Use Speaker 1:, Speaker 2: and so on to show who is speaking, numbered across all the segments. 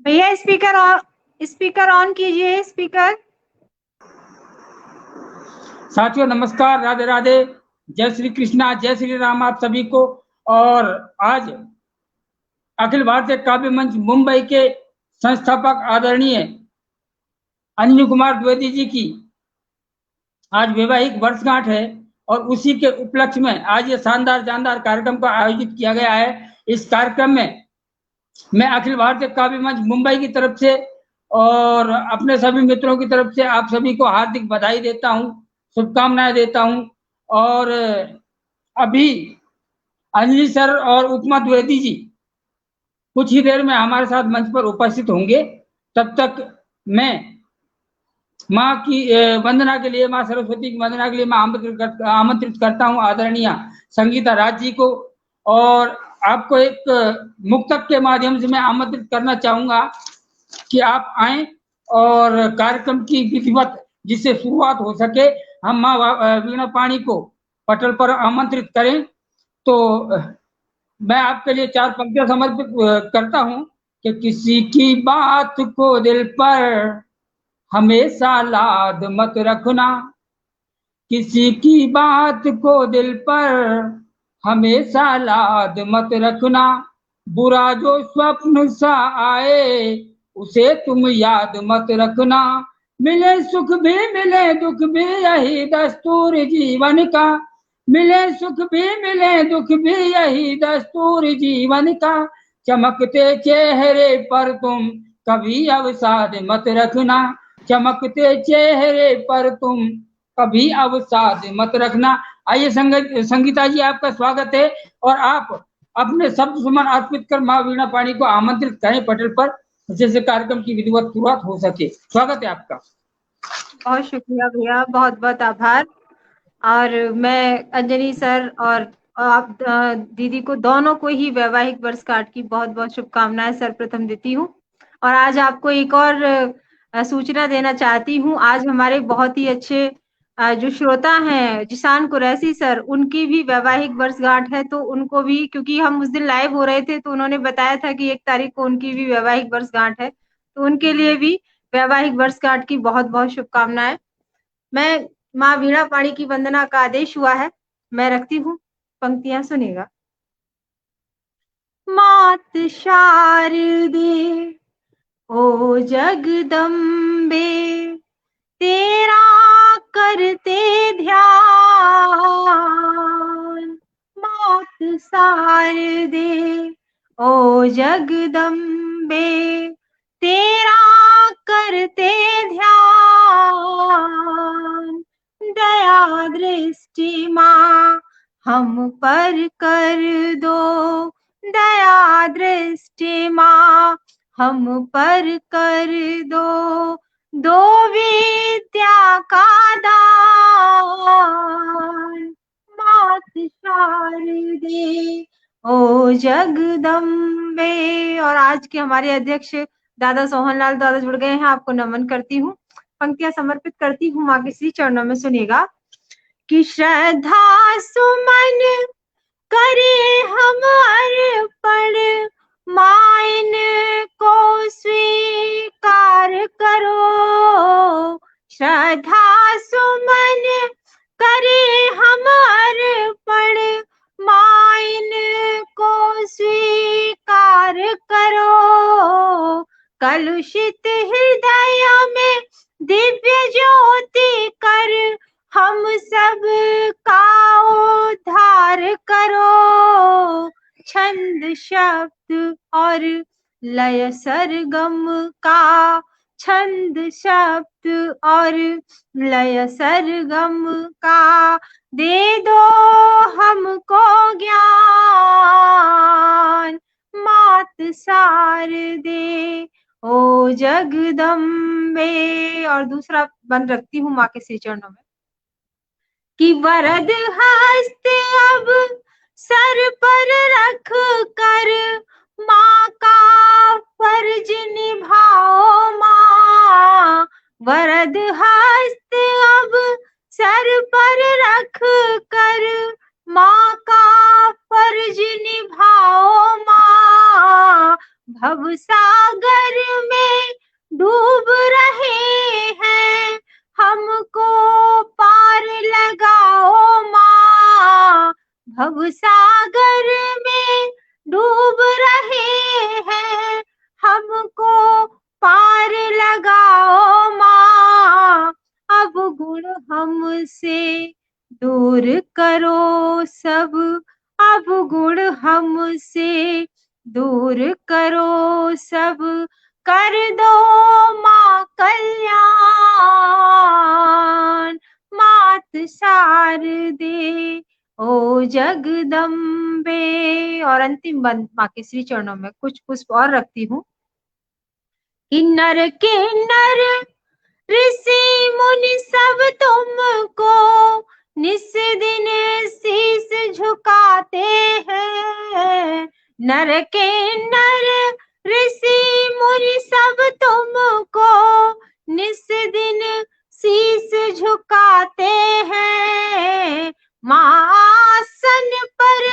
Speaker 1: भैया speaker on कीजिए। Speaker.
Speaker 2: साथियों नमस्कार, राधे राधे, जय श्री कृष्णा, जय श्री राम आप सभी को। और आज अखिल भारतीय काव्य मंच मुंबई के संस्थापक आदरणीय अंजनी कुमार द्विवेदी जी की आज वैवाहिक वर्षगांठ है और उसी के उपलक्ष्य में आज ये शानदार जानदार कार्यक्रम का आयोजित किया गया है। इस कार्यक्रम में मैं अखिल भारतीय काव्य मंच मुंबई की तरफ से और अपने सभी मित्रों की तरफ से आप सभी को हार्दिक बधाई देता हूं, शुभकामनाएं देता हूं। और अभी अंजलि सर और उपमा द्विवेदी जी कुछ ही देर में हमारे साथ मंच पर उपस्थित होंगे। तब तक मैं माँ की वंदना के लिए, माँ सरस्वती की वंदना के लिए मैं आमंत्रित करता हूँ आदरणीय संगीता राज जी को। और आपको एक मुक्तक के माध्यम से मैं आमंत्रित करना चाहूंगा कि आप आए और कार्यक्रम की विधिवत जिससे शुरुआत हो सके हम माँ वीणा पाणी को पटल पर आमंत्रित करें। तो मैं आपके लिए 4 पंक्तियां समर्पित करता हूं कि किसी की बात को दिल पर हमेशा लाद मत रखना, किसी की बात को दिल पर हमेशा लाद मत रखना, बुरा जो स्वप्न सा आए उसे तुम याद मत रखना, मिले सुख भी मिले दुख भी यही दस्तूर जीवन का, मिले सुख भी मिले दुख भी यही दस्तूर जीवन का, चमकते चेहरे पर तुम कभी अवसाद मत रखना, चमकते चेहरे पर तुम कभी अवसाद मत रखना। आइए संगीता जी आपका स्वागत है और आप अपने शब्द सुमन अर्पित कर माँ वीणा पाणी को आमंत्रित करें पटल पर जिससे कार्यक्रम की विधिवत शुरुआत हो सके। स्वागत है आपका।
Speaker 1: बहुत शुक्रिया भैया, बहुत बहुत आभार। और मैं अंजनी सर और आप दीदी को दोनों को ही वैवाहिक वर्षगांठ की बहुत बहुत शुभकामनाएं सर्वप्रथम देती हूँ। और आज आपको एक और सूचना देना चाहती हूँ। आज हमारे बहुत ही अच्छे जो श्रोता हैं जिशान कुरैशी सर, उनकी भी वैवाहिक वर्षगांठ है। तो उनको भी, क्योंकि हम उस दिन लाइव हो रहे थे तो उन्होंने बताया था कि 1 तारीख को उनकी भी वैवाहिक वर्षगांठ है, तो उनके लिए भी वैवाहिक वर्षगांठ की बहुत बहुत शुभकामनाएं। मैं माँ वीणा पाणी की वंदना का आदेश हुआ है, मैं रखती हूँ। पंक्तियां सुनिएगा। मात शारदे ओ जगदम्बे तेरा करते ध्यान, मात शारदे ओ जगदम्बे तेरा करते ध्यान, दया दृष्टि माँ हम पर कर दो, दया दृष्टि माँ हम पर कर दो विद्या का दान, मात शारदे ओ जगदम्बे। और आज के हमारे अध्यक्ष दादा सोहनलाल दादा जुड़ गए हैं, आपको नमन करती हूँ। पंक्तियां समर्पित करती हूँ माँ के श्री चरणों में। सुनिएगा कि श्रद्धा सुमन करे हम अर्पण, माइन को स्वीकार करो, श्रद्धा सुमन करे हम अर्पण, माइन को स्वीकार करो, कलुषित हृदय में दिव्य ज्योति कर हम सब का उद्धार करो, छंद शब्द और लय सरगम का, छंद शब्द और लय सरगम का दे दो हमको ज्ञान, मात शारदे ओ जगदम्बे। और दूसरा बंद रखती हूँ माँ के श्री चरणों में कि वरद हस्त अब सर पर रख कर माँ का फर्ज निभाओ माँ, वरद हस्त अब सर पर रख कर माँ का फर्ज निभाओ माँ, भव सागर सागर में डूब रहे हैं, हमको पार लगाओ माँ। अब गुण हमसे दूर करो सब, अब गुण हमसे दूर करो सब, कर दो माँ कल्याण। मात शारदे ओ जगदम्बे। और अंतिम बंद माँ के श्री चरणों में कुछ पुष्प और रखती हूँ। किन्नर किन्नर ऋषि मुनि सब तुमको निस दिन शीस झुकाते हैं। नर किन्नर ऋषि मुनि सब तुमको निस दिन शीस झुकाते हैं। मासन पर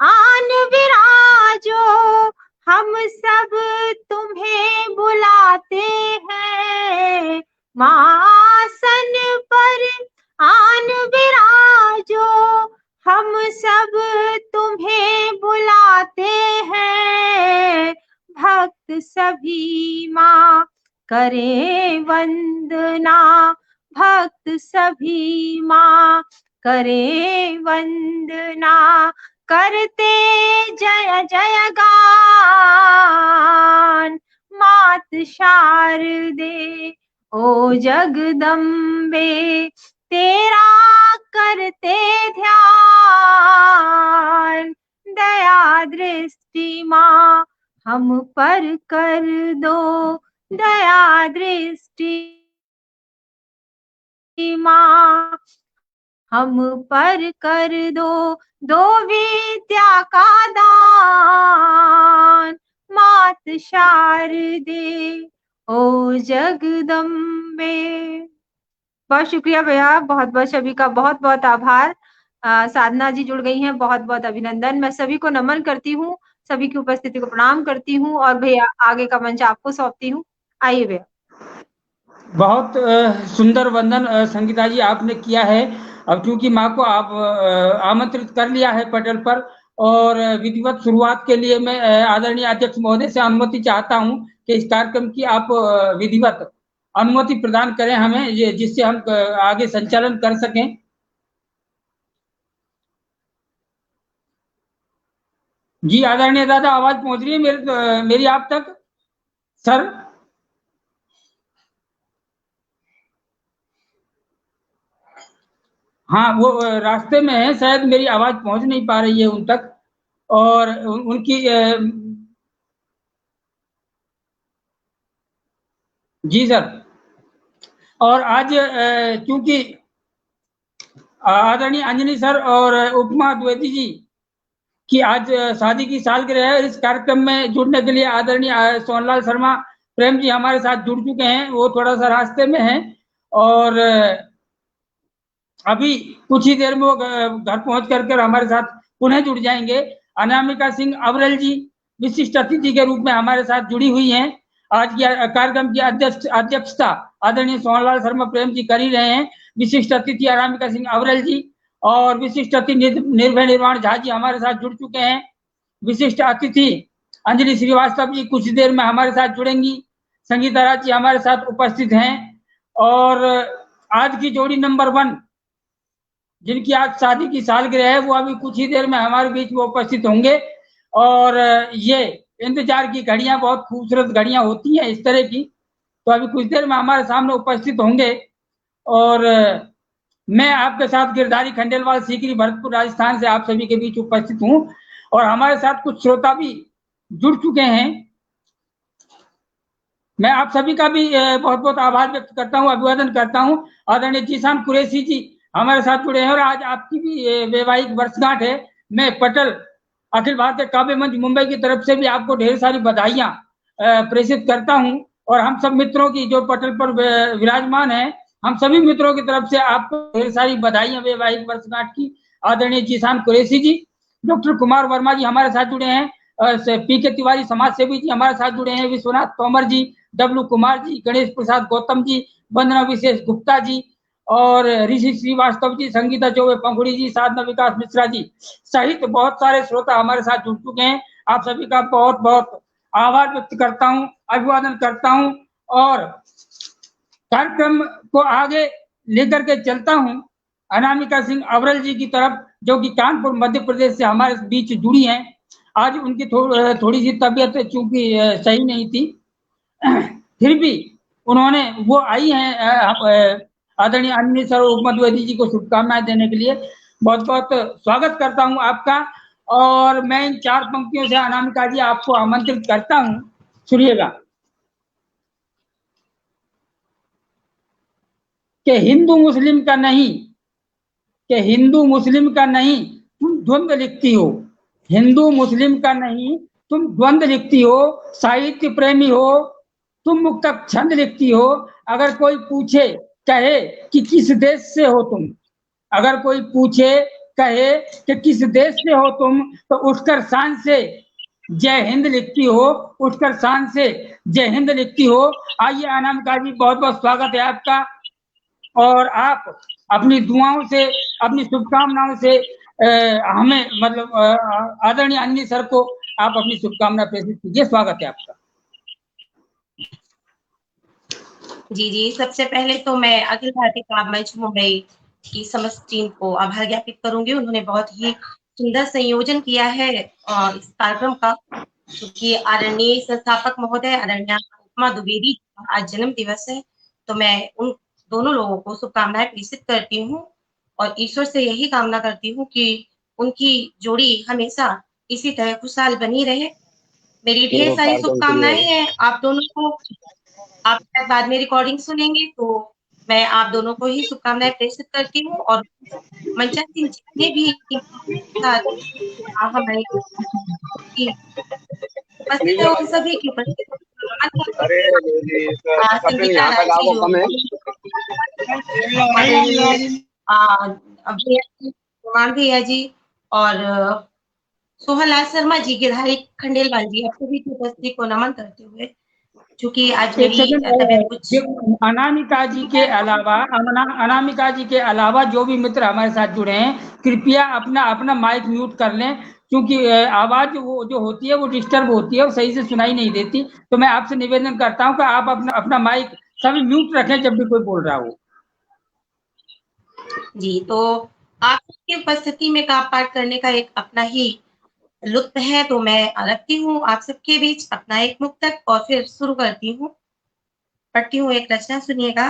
Speaker 1: आन विराजो, हम सब तुम्हें बुलाते हैं। मासन पर आन विराजो, हम सब तुम्हें बुलाते हैं। भक्त सभी माँ करें वंदना, भक्त सभी माँ करें वंदना, करते जय जय गान। मात शारदे ओ जगदम्बे, तेरा करते ध्यान। दया दृष्टि माँ हम पर कर दो, दया दृष्टि माँ हम पर कर दो। दो विद्या का दान, मात शारदे ओ जगदम्बे। बहुत शुक्रिया भैया, बहुत बहुत सभी का बहुत बहुत आभार। साधना जी जुड़ गई हैं, बहुत बहुत अभिनंदन। मैं सभी को नमन करती हूँ, सभी की उपस्थिति को प्रणाम करती हूँ और भैया आगे का मंच आपको सौंपती हूँ। आइए भैया।
Speaker 2: बहुत सुंदर वंदन संगीता जी आपने किया है। अब क्योंकि माँ को आप आमंत्रित कर लिया है पटल पर, और विधिवत शुरुआत के लिए मैं आदरणीय अध्यक्ष महोदय से अनुमति चाहता हूँ कि इस कार्यक्रम की आप विधिवत अनुमति प्रदान करें हमें, जिससे हम आगे संचालन कर सकें। जी आदरणीय दादा, आवाज पहुंच रही है मेरी आप तक सर? हाँ, वो रास्ते में है, शायद मेरी आवाज पहुंच नहीं पा रही है उन तक, और उनकी जी सर। और आज चूंकि आदरणीय अंजनी सर और उपमा द्विवेदी जी की आज शादी की सालगिरह है, इस कार्यक्रम में जुड़ने के लिए आदरणीय सोनलाल शर्मा प्रेम जी हमारे साथ जुड़ चुके हैं। वो थोड़ा सा रास्ते में हैं और अभी कुछ ही देर में वो घर पहुंच करके हमारे साथ पुनः जुड़ जाएंगे। अनामिका सिंह अवरल जी विशिष्ट अतिथि के रूप में हमारे साथ जुड़ी हुई हैं। आज की कार्यक्रम की अध्यक्षता आदरणीय सोनलाल शर्मा प्रेम जी कर ही रहे हैं। विशिष्ट अतिथि अनामिका सिंह अवरल जी और विशिष्ट अतिथि निर्भय निर्वाण झा जी हमारे साथ जुड़ चुके हैं। विशिष्ट अतिथि अंजलि श्रीवास्तव जी कुछ देर में हमारे साथ जुड़ेंगी। संगीता राज जी हमारे साथ उपस्थित हैं। और आज की जोड़ी नंबर 1 जिनकी आज शादी की सालगिरह है, वो अभी कुछ ही देर में हमारे बीच में उपस्थित होंगे। और ये इंतजार की घड़ियां बहुत खूबसूरत घड़ियां होती हैं इस तरह की, तो अभी कुछ देर में हमारे सामने उपस्थित होंगे। और मैं आपके साथ गिरधारी खंडेलवाल सीकरी भरतपुर राजस्थान से आप सभी के बीच उपस्थित हूँ, और हमारे साथ कुछ श्रोता भी जुड़ चुके हैं। मैं आप सभी का भी बहुत बहुत आभार व्यक्त करता हूँ, अभिवादन करता हूँ। आदरणीय जीशान कुरैशी जी हमारे साथ जुड़े हैं और आज आपकी भी वैवाहिक वर्षगांठ है। मैं पटल अखिल भारतीय काव्य मंच मुंबई की तरफ से भी आपको ढेर सारी बधाइयां प्रेषित करता हूं, और हम सब मित्रों की जो पटल पर विराजमान है, हम सभी मित्रों की तरफ से आपको ढेर सारी बधाइयां वैवाहिक वर्षगांठ की। आदरणीय जीशान कुरैशी जी, डॉक्टर कुमार वर्मा जी हमारे साथ जुड़े हैं, पीके तिवारी समाज सेवी जी हमारे साथ जुड़े हैं, विश्वनाथ तोमर जी, डब्लू कुमार जी, गणेश प्रसाद गौतम जी, वंदना विशेष गुप्ता जी, और ऋषि श्रीवास्तव जी, संगीता चौबे पंखुड़ी जी, साधना विकास मिश्रा जी सहित बहुत सारे श्रोता हमारे साथ जुड़ चुके हैं। आप सभी का बहुत बहुत आभार व्यक्त करता हूं, अभिवादन करता हूं और कार्यक्रम को आगे लेकर के चलता हूं अनामिका सिंह अवरल जी की तरफ, जो कि कानपुर मध्य प्रदेश से हमारे बीच जुड़ी हैं। आज उनकी थोड़ी सी तबीयत चूंकि सही नहीं थी, फिर भी उन्होंने वो आई हैं आदरणीय अन्य सर उपमा द्विवेदी जी को शुभकामनाएं देने के लिए। बहुत बहुत स्वागत करता हूं आपका। और मैं इन 4 पंक्तियों से अनामिका जी आपको आमंत्रित करता हूं, सुनिएगा। कि हिंदू मुस्लिम का नहीं, कि हिंदू मुस्लिम का नहीं तुम द्वंद्व लिखती हो, हिंदू मुस्लिम का नहीं तुम द्वंद्व लिखती हो, साहित्य प्रेमी हो तुम, मुक्तक छंद लिखती हो। अगर कोई पूछे कहे कि किस देश से हो तुम, अगर कोई पूछे कहे कि किस देश से हो तुम, तो उठकर शान से जय हिंद लिखती हो, उठकर शान से जय हिंद लिखती हो। आइए अनामिका जी, बहुत बहुत स्वागत है आपका। और आप अपनी दुआओं से, अपनी शुभकामनाओं से हमें मतलब आदरणीय अन्य सर को आप अपनी शुभकामना प्रेषित कीजिए। स्वागत है आपका।
Speaker 3: जी जी, सबसे पहले तो मैं अखिल भारतीय काव्य मंच मुंबई की समस्त टीम को आभार ज्ञापित करूंगी। उन्होंने बहुत ही सुंदर संयोजन किया है इस कार्यक्रम का, क्योंकि आदरणीय संस्थापक महोदय आदरणीय उपमा द्विवेदी आज जन्म दिवस है, तो मैं उन दोनों लोगों को शुभकामनाएं प्रेषित करती हूँ और ईश्वर से यही कामना करती हूँ कि उनकी जोड़ी हमेशा इसी तरह खुशहाल बनी रहे। मेरी ढेर सारी शुभकामनाएं हैं आप दोनों को। आप बाद में रिकॉर्डिंग सुनेंगे तो मैं आप दोनों को ही शुभकामनाएं प्रेषित करती हूँ और मंचासीन जितने भी हमारे उपस्थित है उन सभी की उपस्थिति संगीता राय जी जो भैया जी और सोहनलाल शर्मा जी, गिरधारी खंडेलवाल जी, आप सभी की उपस्थिति को नमन करते हुए, क्योंकि आज मेरी तबीयत कुछ
Speaker 2: अनामिका जी के अलावा, अनामिका जी के अलावा जो भी मित्र हमारे साथ जुड़े हैं, कृपया अपना अपना माइक म्यूट कर लें, क्योंकि आवाज वो जो होती है वो डिस्टर्ब होती है और सही से सुनाई नहीं देती। तो मैं आपसे निवेदन करता हूं कि आप अपना अपना माइक सभी म्यूट रखें जब भी कोई बोल रहा हो।
Speaker 3: जी, तो आपकी उपस्थिति में काव्य पाठ करने का एक अपना ही लुत्फ है, तो मैं रखती हूँ आप सबके बीच अपना एक मुक्तक और फिर शुरू करती हूँ। पढ़ती हूँ एक रचना, सुनिएगा।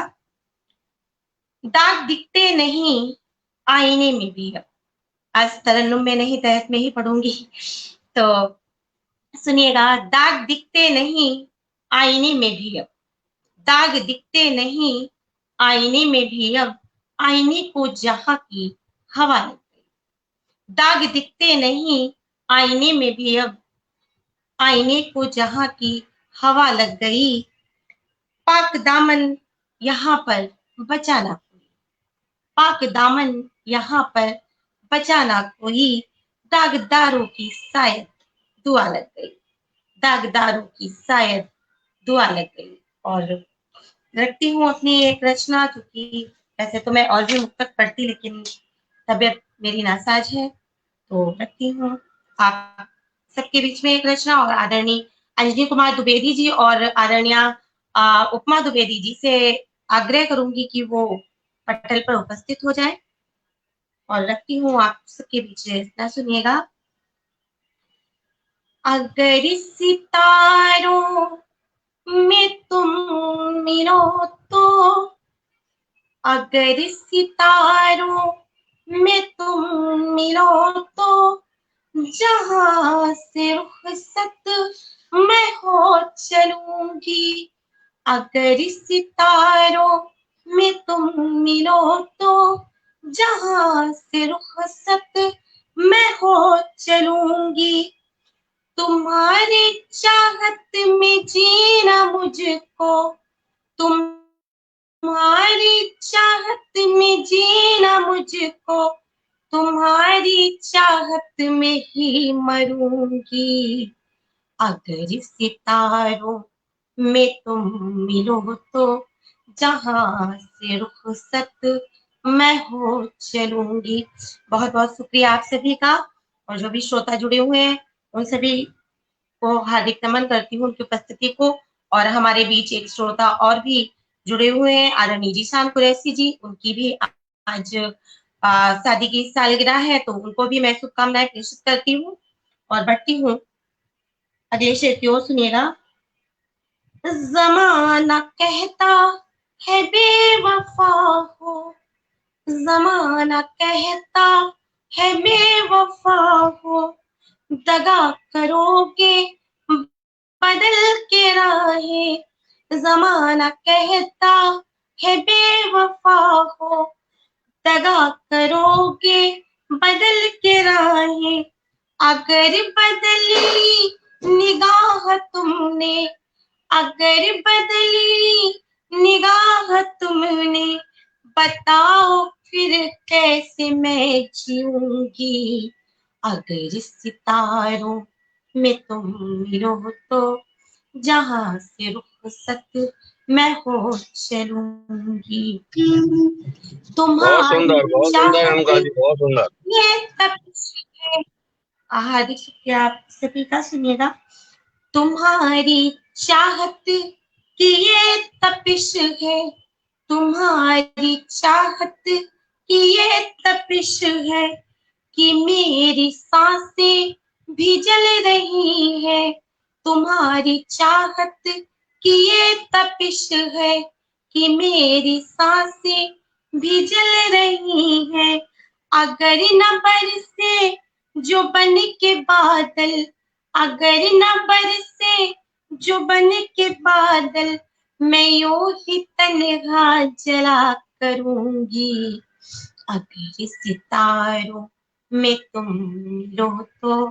Speaker 3: दाग दिखते नहीं आईने में भी, आज तरन्नुम में नहीं तहत में ही पढ़ूंगी, तो सुनिएगा। दाग दिखते नहीं आईने में भी अब, दाग दिखते नहीं आईने में भी अब, आईने को जहां की हवा लग गई। दाग दिखते नहीं आईने में भी अब, आईने को जहां की हवा लग गई। पाक दामन यहाँ पर बचा ना कोई, पाक दामन यहाँ पर बचा ना कोई, दागदारों की शायद दुआ लग गई, दागदारों की शायद दुआ लग गई। और रखती हूँ अपनी एक रचना, क्योंकि वैसे तो मैं और भी मुक्तक पढ़ती, लेकिन तबीयत मेरी नासाज है, तो रखती हूँ आप सबके बीच में एक रचना। और आदरणीय अंजनी कुमार द्विवेदी जी और आदरणीय उपमा द्विवेदी जी से आग्रह करूंगी कि वो पटल पर उपस्थित हो जाए। और रखती हूँ आप सबके बीच रचना, सुनिएगा। अगर सितारों में तुम मिलो तो, अगर सितारों में तुम मिलो तो, जहां से रुखसत मैं हो चलूंगी। अगर सितारों में तुम मिलो तो, जहां से रुखसत मैं हो चलूंगी। तुम्हारी चाहत में जीना मुझको, तुम्हारी चाहत में जीना मुझको, तुम्हारी चाहत में ही मरूंगी। अगर सितारों में तुम मिलो तो, जहां से रुखसत मैं हो चलूंगी। बहुत बहुत शुक्रिया आप सभी का, और जो भी श्रोता जुड़े हुए हैं उन सभी को हार्दिक नमन करती हूँ उनकी उपस्थिति को। और हमारे बीच एक श्रोता और भी जुड़े हुए हैं, आदरणीय जीशान कुरैशी जी, उनकी भी आज शादी की सालगिरह है, तो उनको भी मैं शुभकामनाएं प्रेषित करती हूँ। और बढ़ती हूँ अगले शेर की ओर, सुनिएगा। जमाना कहता है बेवफा हो, जमाना कहता है बेवफा हो, दगा करोगे बदल के राहें। जमाना कहता है बेवफा हो, दगा करोगे बदल के राहें। अगर बदली निगाह तुमने, अगर बदली निगाह तुमने, बताओ फिर कैसे मैं जीऊंगी। अगर सितारों में तुम मिलो तो जहां से रुखसत मैं हो चलूंगी।
Speaker 4: बहुत सुंदर,
Speaker 3: तुम्हारी
Speaker 4: बहुत सुंदर
Speaker 3: चाहत
Speaker 4: अनका जी, बहुत सुंदर।
Speaker 3: ये तपिश है, हार्दिक शुक्रिया आप सभी का। सुनिएगा। तुम्हारी चाहत की ये तपिश है, तुम्हारी चाहत की ये तपिश है, कि मेरी सांसें भी जल रही है। तुम्हारी चाहत की ये तपिश है, कि मेरी सांसें भी जल रही है। अगर न बरसे जो बन के बादल, अगर न बरसे जो बन के बादल, मैं यूं ही तन्हा जला करूंगी। अगर सितारों में तुम मिलो तो,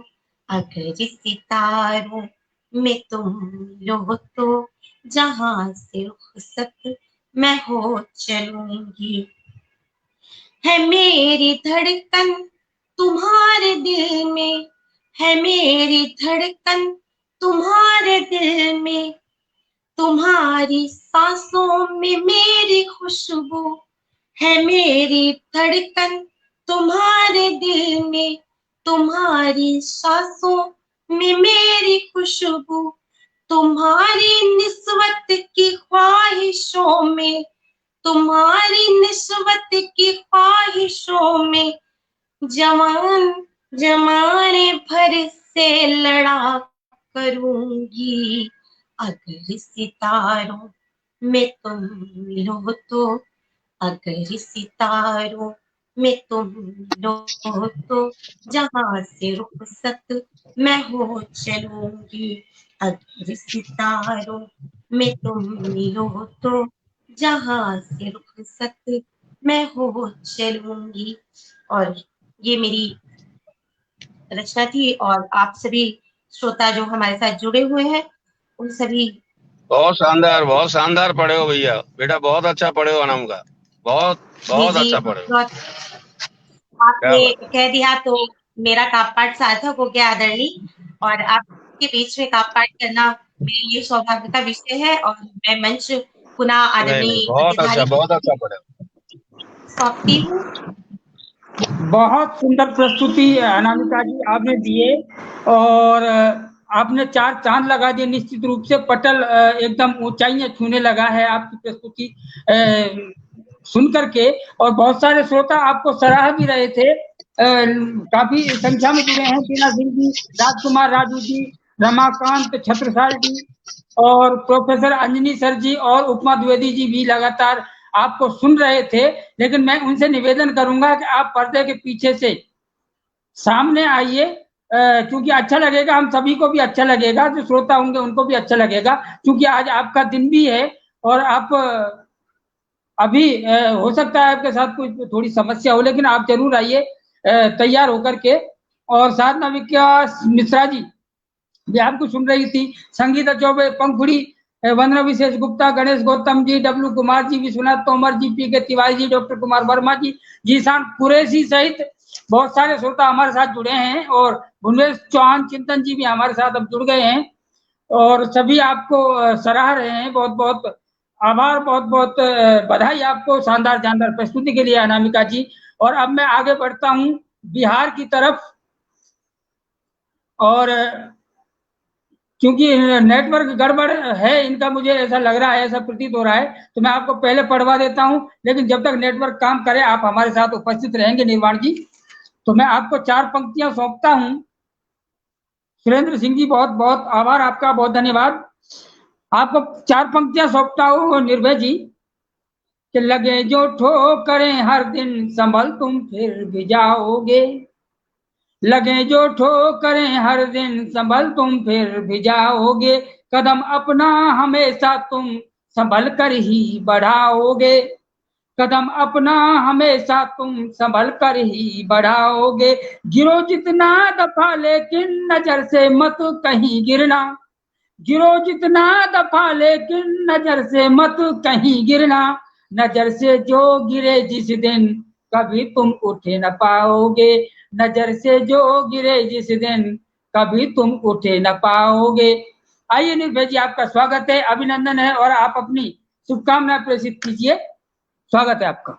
Speaker 3: अगर सितारों में तुम मिलो तो जहां से रुखसत मैं हो चलूंगी। है मेरी धड़कन तुम्हारे दिल में, है मेरी धड़कन तुम्हारे दिल में, तुम्हारी सांसों में मेरी खुशबू, है मेरी धड़कन तुम्हारे दिल में, तुम्हारी सांसों में मेरी खुशबू। तुम्हारी निस्वत की ख्वाहिशों में, तुम्हारी निस्वत की ख्वाहिशों में, जवान जमाने भर से लड़ा करूंगी। अगर सितारों में तुम मिलो तो, अगर सितारों में तुम मिलो तो जहां से रुखसत मैं हो चलूंगी। अगर सितारों में तुम मिलो तो जहां से रुखसत मैं हो चलूंगी। और ये मेरी रचना थी, और आप सभी श्रोता जो हमारे साथ जुड़े हुए हैं उन सभी।
Speaker 4: बहुत शानदार पढ़े हो भैया, बेटा बहुत अच्छा पढ़े हो अनम का, बहुत बहुत
Speaker 3: जी
Speaker 4: अच्छा पढ़े हो। क्या
Speaker 3: आपने
Speaker 4: बात।
Speaker 3: कह दिया तो मेरा काप-पाठ सार्थक हो गया आदरणीय, और आपके बीच में काप-पाठ करना मेरे लिए सौभाग्य का विषय है। और मैं मंच पुनः
Speaker 4: नहीं नहीं,
Speaker 3: आदरणीय
Speaker 4: बहुत
Speaker 3: प्रतिधारी
Speaker 4: अच्छा पढ़े हो।
Speaker 3: सौंपती हूँ।
Speaker 2: बहुत सुंदर प्रस्तुति अनामिका जी आपने दिए, और आपने चार चांद लगा दिए। निश्चित रूप से पटल एकदम ऊंचाइयां छूने लगा है आपकी प्रस्तुति सुन करके। और बहुत सारे श्रोता आपको सराह भी रहे थे, काफी संख्या में जुड़े हैं। टीना सिंह जी, राजकुमार राजू जी, रमाकांत छत्रसाल जी, और प्रोफेसर अंजनी सर जी और उपमा द्विवेदी जी भी लगातार आपको सुन रहे थे। लेकिन मैं उनसे निवेदन करूंगा कि आप पर्दे के पीछे से सामने आइए, क्योंकि अच्छा लगेगा, हम सभी को भी अच्छा लगेगा, जो श्रोता होंगे उनको भी अच्छा लगेगा, क्योंकि आज आपका दिन भी है। और आप अभी हो सकता है आपके साथ कोई थोड़ी समस्या हो, लेकिन आप जरूर आइए तैयार होकर के। और साधना विकास मिश्रा जी भी आपको सुन रही थी, संगीता चौबे, पंखुड़ी, वंदना विशेष गुप्ता, गणेश गौतम जी, डब्लू कुमार जी, विश्वनाथ तोमर जी, पी के तिवारी जी, डॉक्टर कुमार वर्मा जी, जीशान कुरैशी सहित बहुत सारे श्रोता हमारे साथ जुड़े हैं। और भुवनेश चौहान चिंतन जी भी हमारे साथ अब जुड़ गए हैं, और सभी आपको सराह रहे हैं। बहुत बहुत आभार, बहुत बहुत बधाई आपको शानदार जानदार प्रस्तुति के लिए अनामिका जी। और अब मैं आगे बढ़ता हूँ बिहार की तरफ, और क्योंकि नेटवर्क गड़बड़ है इनका, मुझे ऐसा लग रहा है, ऐसा प्रतीत हो रहा है, तो मैं आपको पहले पढ़वा देता हूं, लेकिन जब तक नेटवर्क काम करे आप हमारे साथ उपस्थित रहेंगे निर्वाण जी। तो मैं आपको 4 पंक्तियां सौंपता हूं। सुरेंद्र सिंह जी, बहुत बहुत आभार आपका, बहुत धन्यवाद। आपको 4 पंक्तियां सौंपता हूं निर्भय जी, कि लगे जो ठोकरें हर दिन संभल तुम फिर भी जाओगे, लगे जो ठोकरें हर दिन संभल तुम फिर भी जाओगे, कदम अपना हमेशा तुम संभल कर ही बढ़ाओगे, कदम अपना हमेशा तुम संभल कर ही बढ़ाओगे, गिरो जितना दफा लेकिन नजर से मत कहीं गिरना, गिरो जितना दफा लेकिन नजर से मत कहीं गिरना, नजर से जो गिरे जिस दिन कभी तुम उठ न पाओगे, नजर से जो गिरे जिस दिन कभी तुम उठ न पाओगे। आइए निर्भय जी, आपका स्वागत है, अभिनंदन है, और आप अपनी शुभकामनाएं प्रेषित कीजिए। स्वागत है आपका।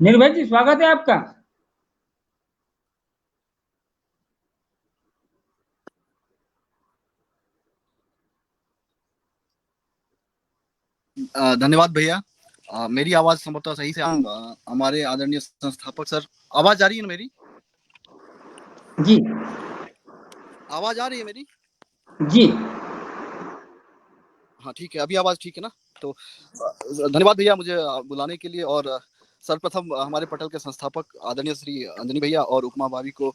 Speaker 2: निर्भय जी, स्वागत है आपका।
Speaker 5: धन्यवाद भैया। मेरी आवाज संभवतः सही से हमारे आदरणीय संस्थापक सर, आवाज आ रही है मेरी?
Speaker 2: जी,
Speaker 5: आवाज आ रही है मेरी?
Speaker 2: जी,
Speaker 5: हाँ ठीक है, अभी आवाज ठीक है ना? तो धन्यवाद भैया मुझे बुलाने के लिए। और सर्वप्रथम हमारे पटल के संस्थापक आदरणीय श्री अंजनी भैया और उपमा भाभी को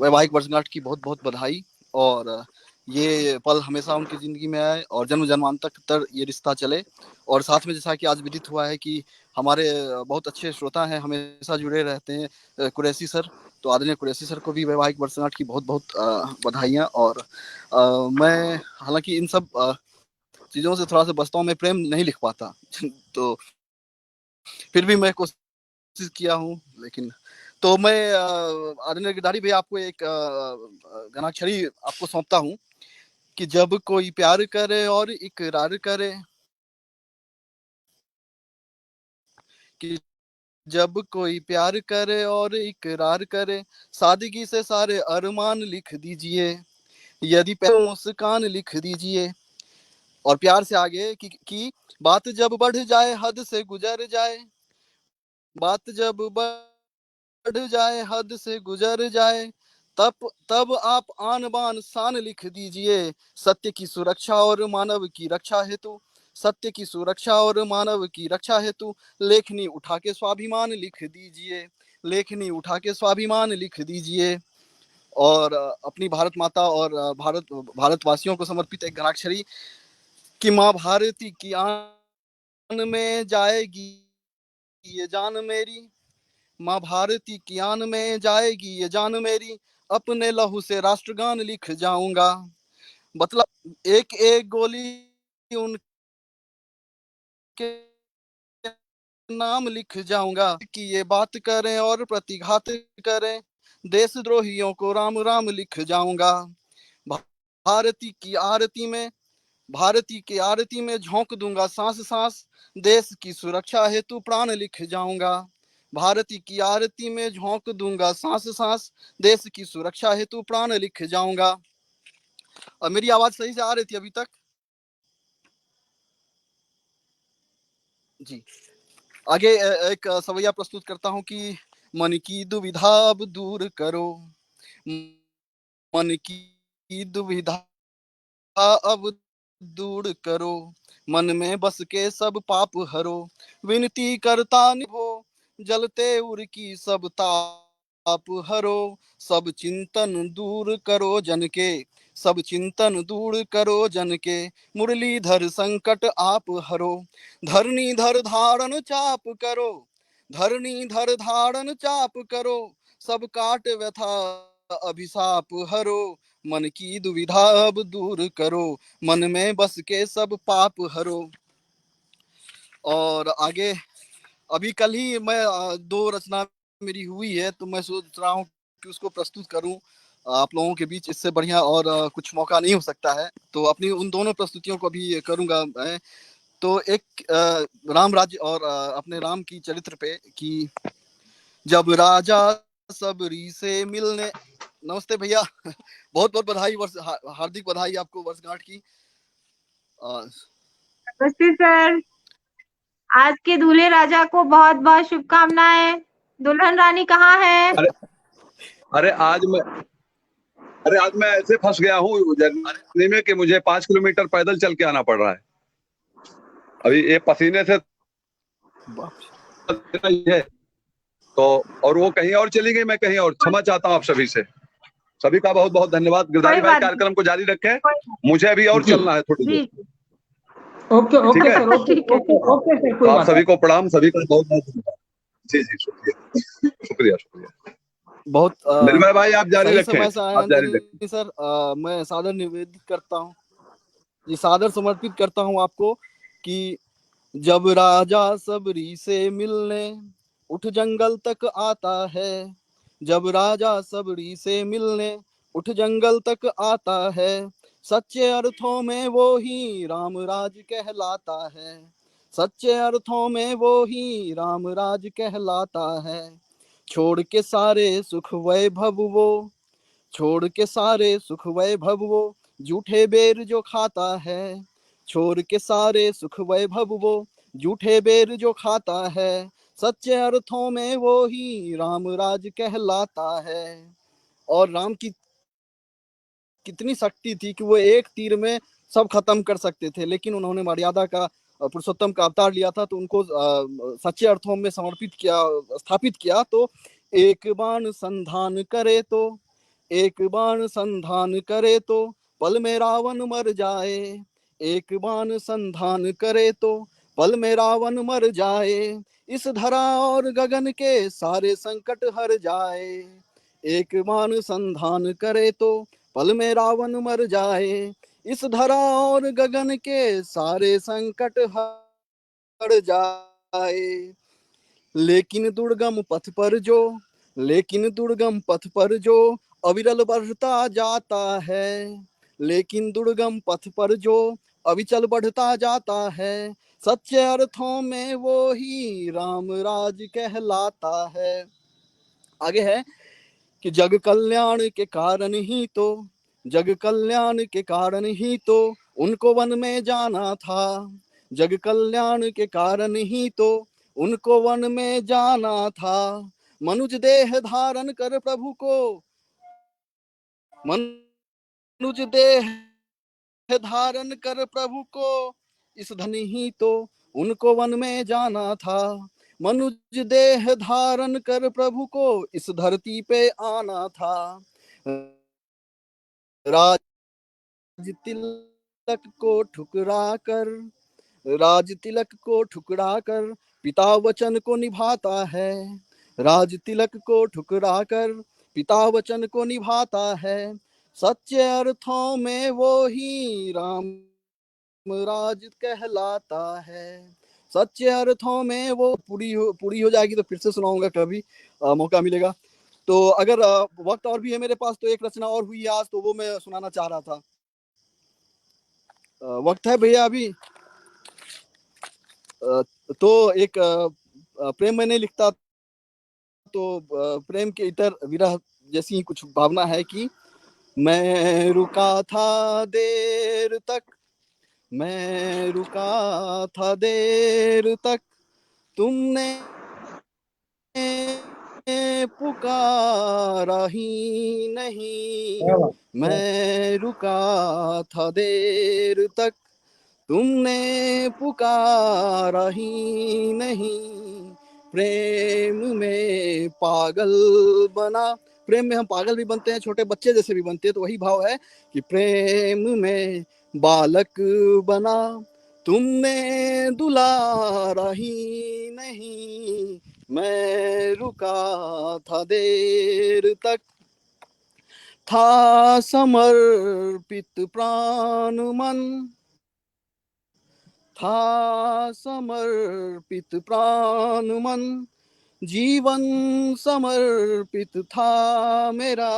Speaker 5: वैवाहिक वर्षगांठ की बहुत बहुत बधाई, और ये पल हमेशा उनकी जिंदगी में आए और जन्म जन्मांतर तक ये रिश्ता चले। और साथ में जैसा कि आज विदित हुआ है कि हमारे बहुत अच्छे श्रोता हैं, हमेशा जुड़े रहते हैं, कुरैशी सर, तो आदरणीय कुरैशी सर को भी वैवाहिक वर्षगांठ की बहुत बहुत बधाइयाँ। और मैं हालांकि इन सब चीज़ों से थोड़ा सा बचता हूँ, मैं प्रेम नहीं लिख पाता तो फिर भी मैं कोशिश किया हूँ। लेकिन तो मैं आदरणीय गिरधारी भैया आपको एक गणाक्षरी आपको सौंपता हूँ कि जब कोई प्यार करे और इकरार करे, कि जब कोई प्यार करे और इकरार करे, सादगी से सारे अरमान लिख दीजिए, यदि प्यार मुस्कान लिख दीजिए। और प्यार से आगे कि बात जब बढ़ जाए हद से गुजर जाए, बात जब बढ़ जाए हद से गुजर जाए, तब आप आन बान शान लिख दीजिए, सत्य की सुरक्षा और मानव की रक्षा हेतु, सत्य की सुरक्षा और मानव की रक्षा हेतु लेखनी उठा के स्वाभिमान लिख दीजिए, लेखनी उठा के स्वाभिमान लिख दीजिए। और अपनी भारत माता और भारतवासियों को समर्पित एक गणाक्षरी कि माँ भारती की आन में जाएगी ये जान मेरी, माँ भारती की आन में जाएगी ये जान मेरी, अपने लहू से राष्ट्रगान लिख जाऊंगा, मतलब एक एक गोली उनके नाम लिख जाऊंगा, कि ये बात करें और प्रतिघात करें, देशद्रोहियों को राम राम लिख जाऊंगा। भारती की आरती में, भारती की आरती में झोंक दूंगा सांस सांस, देश की सुरक्षा हेतु प्राण लिख जाऊंगा। भारती की आरती में झोंक दूंगा सांस सांस, देश की सुरक्षा हेतु प्राण लिख जाऊंगा। और मेरी आवाज सही से आ रही थी अभी तक? जी। आगे एक सवैया प्रस्तुत करता हूं कि मन की दुविधा अब दूर करो, मन की दुविधा अब दूर करो, मन में बस के सब पाप हरो, विनती करता निभो, जलते उर की सब ताप हरो, सब चिंतन दूर करो जन के, सब चिंतन दूर करो जन के, मुरलीधर संकट आप हरो, धरणीधर धारण चाप करो, धरणीधर धारण चाप करो, सब काट व्यथा अभिशाप हरो, मन की दुविधा अब दूर करो, मन में बस के सब पाप हरो। और आगे अभी कल ही मैं 2 रचना मेरी हुई है, तो मैं सोच रहा हूँ कि उसको प्रस्तुत करूं आप लोगों के बीच। इससे बढ़िया और कुछ मौका नहीं हो सकता है, तो अपनी उन दोनों प्रस्तुतियों को भी करूंगा मैं। तो एक राम राज्य और अपने राम की चरित्र पे कि जब राजा सबरी से मिलने। नमस्ते भैया, बहुत बहुत बधाई, हार्दिक बधाई आपको वर्षगांठ की।
Speaker 1: नमस्ते सर, आज के दूल्हे राजा को बहुत बहुत शुभकामनाएं। दुल्हन रानी कहाँ है?
Speaker 6: अरे अरे आज मैं ऐसे फंस गया हूँ जर्नी में कि मुझे 5 किलोमीटर पैदल चल के आना पड़ रहा है अभी, ये पसीने से है तो। और वो कहीं और चली गई, मैं कहीं और। क्षमा चाहता हूँ आप सभी से। सभी का बहुत बहुत धन्यवाद। गिरधारी भाई कार्यक्रम को जारी रखें, मुझे अभी और चलना है थोड़ी देर।
Speaker 2: ओके ओके
Speaker 6: ठीक है?
Speaker 2: Sir, okay okay okay sir, कोई
Speaker 6: तो आप
Speaker 2: बात
Speaker 6: सभी को प्रणाम, सभी का बहुत बहुत धन्यवाद। जी जी, शुक्रिया शुक्रिया शुक्रिया।
Speaker 5: बहुत
Speaker 6: निर्मल भाई आप जारी
Speaker 5: सही
Speaker 6: रखें,
Speaker 5: समय से
Speaker 6: आप जारी रखें।
Speaker 5: सर, मैं सादर निवेदित करता हूँ, ये सादर समर्पित करता हूँ आपको कि जब राजा सबरी से मिलने उठ जंगल तक आता है, जब राजा सबरी से मिलने उठ जंगल तक आता है, सच्चे अर्थों में वो ही राम राज कहलाता है, सच्चे अर्थों में वो ही राम राज कहलाता है। छोड़ के सारे सुख वैभव वो, छोड़ के सारे सुख वैभव वो झूठे बेर जो खाता है, छोड़ के सारे सुख वैभव वो झूठे बेर जो खाता है, सच्चे अर्थों में वो ही राम राज कहलाता है। और राम की कितनी शक्ति थी कि वो एक तीर में सब खत्म कर सकते थे, लेकिन उन्होंने मर्यादा का, पुरुषोत्तम का अवतार लिया था, तो उनको सच्चे अर्थों में समर्पित किया, स्थापित किया। तो एक बाण संधान करे तो, एक बाण संधान करे तो पल में रावण मर जाए, एक बाण संधान करे तो पल में रावण मर जाए, इस धरा और गगन के सारे संकट हर जाए, एक बाण संधान करे तो पल में रावण मर जाए, इस धरा और गगन के सारे संकट हर जाए। लेकिन दुर्गम पथ पर जो, लेकिन दुर्गम पथ पर जो अविरल बढ़ता जाता है, लेकिन दुर्गम पथ पर जो अविचल बढ़ता जाता है, सच्चे अर्थों में वो ही राम राज कहलाता है। आगे है कि जग कल्याण के कारण ही तो, जग कल्याण के कारण ही तो उनको वन में जाना था, जग कल्याण के कारण ही तो उनको वन में जाना था, मनुज देह धारण कर प्रभु को, मनुज देह धारण कर प्रभु को इस धन ही तो उनको वन में जाना था, मनुज देह धारण कर प्रभु को इस धरती पे आना था। राज तिलक को ठुकरा कर, राज तिलक को ठुकरा कर पिता वचन को निभाता है, राज तिलक को ठुकरा कर पिता वचन को निभाता है, सच्चे अर्थों में वो ही राम राज कहलाता है, सच्चे अर्थों में वो। पूरी हो जाएगी तो फिर से सुनाऊंगा, कभी मौका मिलेगा तो। अगर वक्त और भी है मेरे पास तो एक रचना और हुई आज, तो वो मैं सुनाना चाह रहा था। वक्त है भैया अभी? तो एक प्रेम मैंने लिखता, तो प्रेम के इतर विरह जैसी कुछ भावना है कि मैं रुका था देर तक, मैं रुका था देर तक, तुमने पुकारा ही नहीं, मैं रुका था देर तक, तुमने पुकारा ही नहीं, प्रेम में पागल बना। प्रेम में हम पागल भी बनते हैं, छोटे बच्चे जैसे भी बनते हैं, तो वही भाव है कि प्रेम में बालक बना, तुमने दुलारा ही नहीं, मैं रुका था देर तक, था समर्पित प्राण मन, था समर्पित प्राण मन, जीवन समर्पित था मेरा,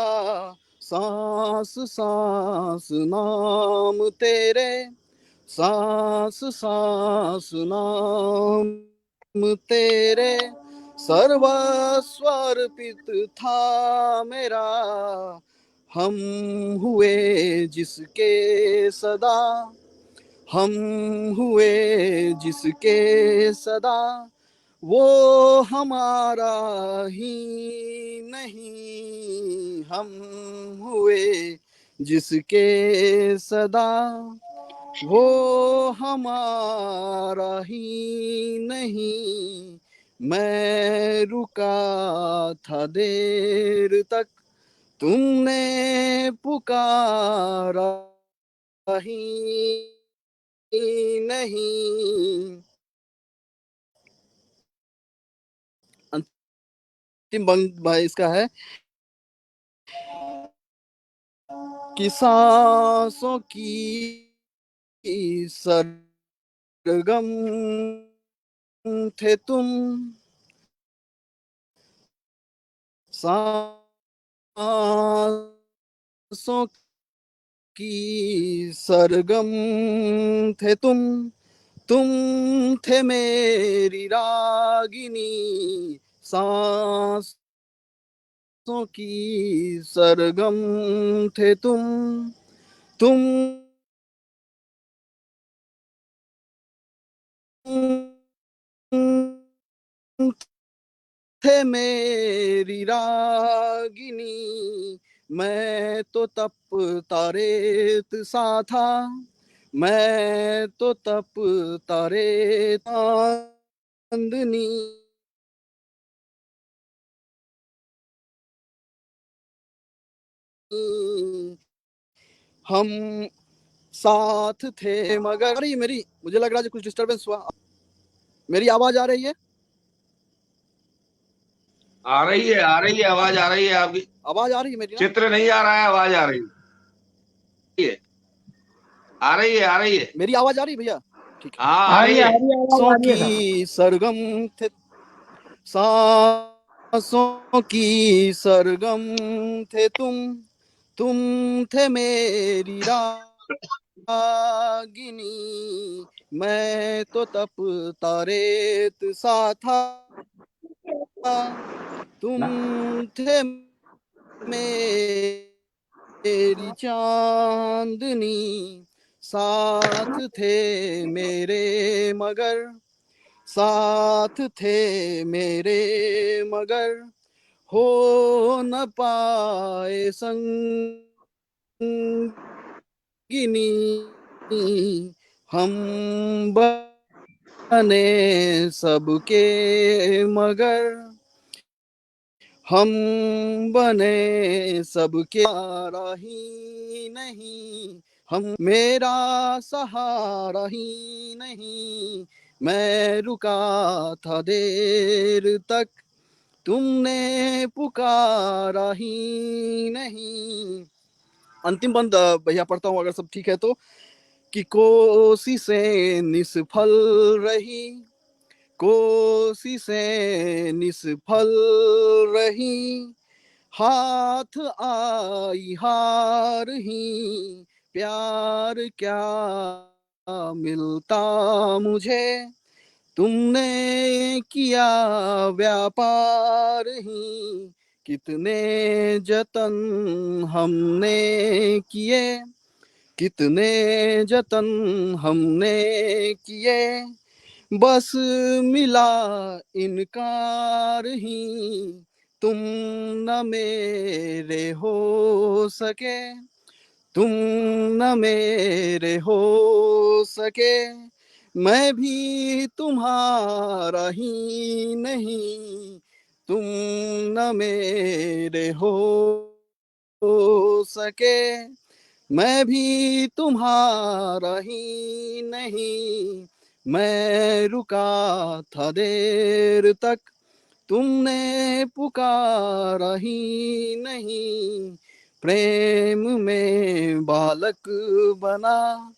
Speaker 5: सांस सांस नाम तेरे, सांस सांस नाम तेरे, सर्वस्व अर्पित था मेरा, हम हुए जिसके सदा, हम हुए जिसके सदा, वो हमारा ही नहीं, हम हुए जिसके सदा, वो हमारा ही नहीं। मैं रुका था देर तक, तुमने पुकारा ही नहीं। अंतिम बंद भाई इसका है कि सांसों की सरगम थे तुम, सांसों की सरगम थे तुम थे मेरी रागिनी, सांसों की सरगम थे तुम थे मेरी रागिनी, मैं तो तपता रेत सा था, मैं तो तपता रेत चांदनी, हम साथ थे मगर रही मेरी, मुझे लग रहा है कुछ डिस्टरबेंस हुआ। मेरी आवाज आ रही है?
Speaker 4: आ रही है आवाज आ रही है आपकी।
Speaker 5: आवाज आ रही है मेरी ना?
Speaker 4: चित्र नहीं आ रहा है, आवाज आ रही है, आ रही है, आ रही है।
Speaker 5: मेरी आवाज आ रही है भैया? ठीक है।
Speaker 4: हाँ आ रही है।
Speaker 5: सांसों की सरगम थे, सांसों की सरगम थे तुम थे मेरी रागिनी, मैं तो तपता रेत सा था, तुम थे मेरी चांदनी, साथ थे मेरे मगर, साथ थे मेरे मगर, हो न पाए संगिनी, हम बने सबके मगर, हम बने सबके सहारा ही नहीं, हम मेरा सहारा ही नहीं, मैं रुका था देर तक, तुमने पुकारा ही नहीं। अंतिम बंद भैया पढ़ता हूँ अगर सब ठीक है तो, कि कोशिशें निष्फल रही, कोशिशें निष्फल रही, हाथ आई हार ही, प्यार क्या मिलता मुझे, तुमने किया व्यापार ही, कितने जतन हमने किए, कितने जतन हमने किए, बस मिला इनकार ही, तुम न मेरे हो सके, तुम न मेरे हो सके, मैं भी तुम्हारा ही नहीं, तुम न मेरे हो सके, मैं भी तुम्हारा ही नहीं, मैं रुका था देर तक, तुमने पुकारा ही नहीं, प्रेम में बालक बना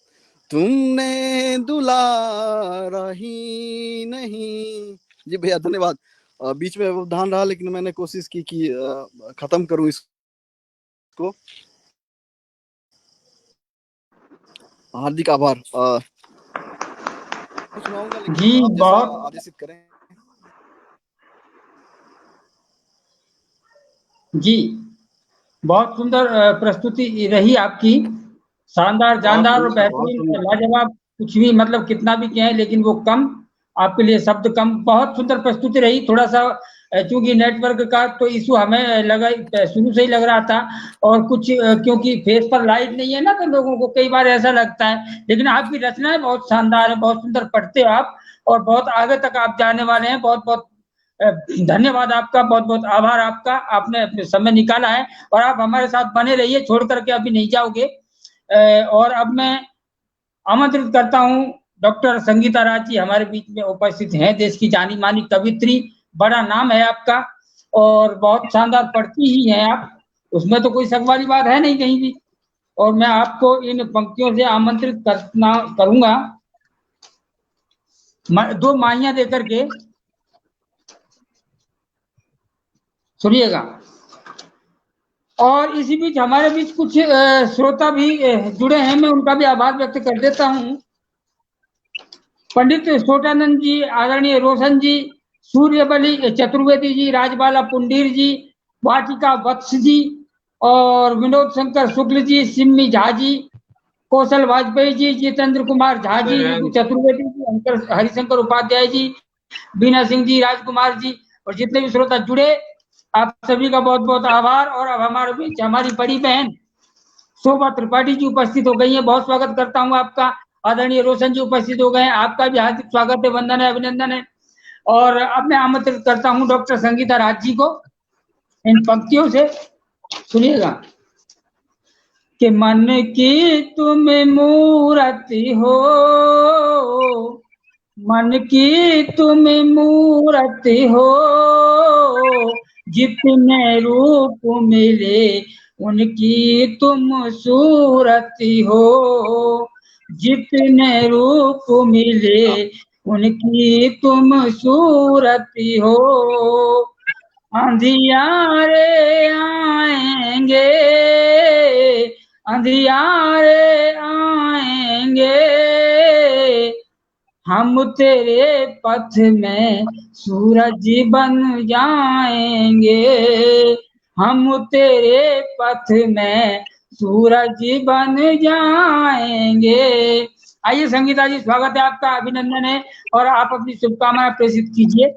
Speaker 5: तुमने दुलारा ही नहीं। जी भैया धन्यवाद। बीच में व्यवधान रहा, लेकिन मैंने कोशिश की कि खत्म करूं इसको। हार्दिक आभार। सुनाऊंगा, लेकिन
Speaker 2: जी
Speaker 5: आप जैसा
Speaker 2: बहुत
Speaker 5: आदेशित करें।
Speaker 2: जी बहुत सुंदर प्रस्तुति रही आपकी, शानदार,
Speaker 4: बहुत
Speaker 2: जानदार और
Speaker 4: सुंदर, बहुत
Speaker 2: बेहतरीन,
Speaker 4: सुंदर।
Speaker 2: लाजवाब। कुछ भी मतलब कितना भी कहें लेकिन वो कम, आपके लिए शब्द कम। बहुत सुंदर प्रस्तुति रही। थोड़ा सा चूंकि नेटवर्क का तो इशू हमें लगा, शुरू से ही लग रहा था, और कुछ क्योंकि फेस पर लाइट नहीं है ना, तो लोगों को कई बार ऐसा लगता है। लेकिन आपकी रचनाएं बहुत शानदार है, बहुत सुंदर पढ़ते हो आप, और बहुत आगे तक आप जाने वाले हैं। बहुत बहुत धन्यवाद आपका, बहुत बहुत आभार आपका, आपने अपने समय निकाला है, और आप हमारे साथ बने रहिए, छोड़ करके अभी नहीं जाओगे। और अब मैं आमंत्रित करता हूं, डॉक्टर संगीता राज जी हमारे बीच में उपस्थित हैं। देश की जानी मानी कवित्री, बड़ा नाम है आपका, और बहुत शानदार पढ़ती ही हैं आप, उसमें तो कोई शक वाली बात है नहीं कहीं भी। और मैं आपको इन पंक्तियों से आमंत्रित करना करूंगा, दो माहियां देकर के, सुनिएगा। और इसी बीच हमारे बीच कुछ श्रोता भी जुड़े हैं, मैं उनका भी आभार व्यक्त कर देता हूं। पंडित छोटानंद जी, आदरणीय रोशन जी, सूर्यबली चतुर्वेदी जी, राजबाला पुंडीर जी, वाटिका वत्स जी, और विनोद शंकर शुक्ल जी, सिम्मी झा जी, कौशल वाजपेयी जी, जितेंद्र कुमार झा जी, रितु चतुर्वेदी जी, हरिशंकर उपाध्याय जी, बीना सिंह जी, राजकुमार जी, और जितने भी श्रोता जुड़े, आप सभी का बहुत बहुत आभार। और अब हमारे बीच हमारी बड़ी बहन शोभा त्रिपाठी जी उपस्थित हो गई है, बहुत स्वागत करता हूं आपका। आदरणीय रोशन जी उपस्थित हो गए हैं, आपका भी हार्दिक स्वागत है, वंदन है, अभिनंदन है। और अब मैं आमंत्रित करता हूं डॉक्टर संगीता राज जी को इन पंक्तियों से, सुनिएगा। कि मन की तुम मूरत हो, मन की तुम मूरत हो, जितने रूप मिले उनकी तुम सूरत हो, जितने रूप मिले उनकी तुम सूरत हो। अंधियारे आएंगे, अंधियारे आएंगे, हम तेरे पथ में सूरज बन जाएंगे, हम तेरे पथ में सूरज बन जाएंगे। आइए संगीता जी, स्वागत है आपका, अभिनंदन है, और आप अपनी शुभकामनाएं प्रेषित कीजिए।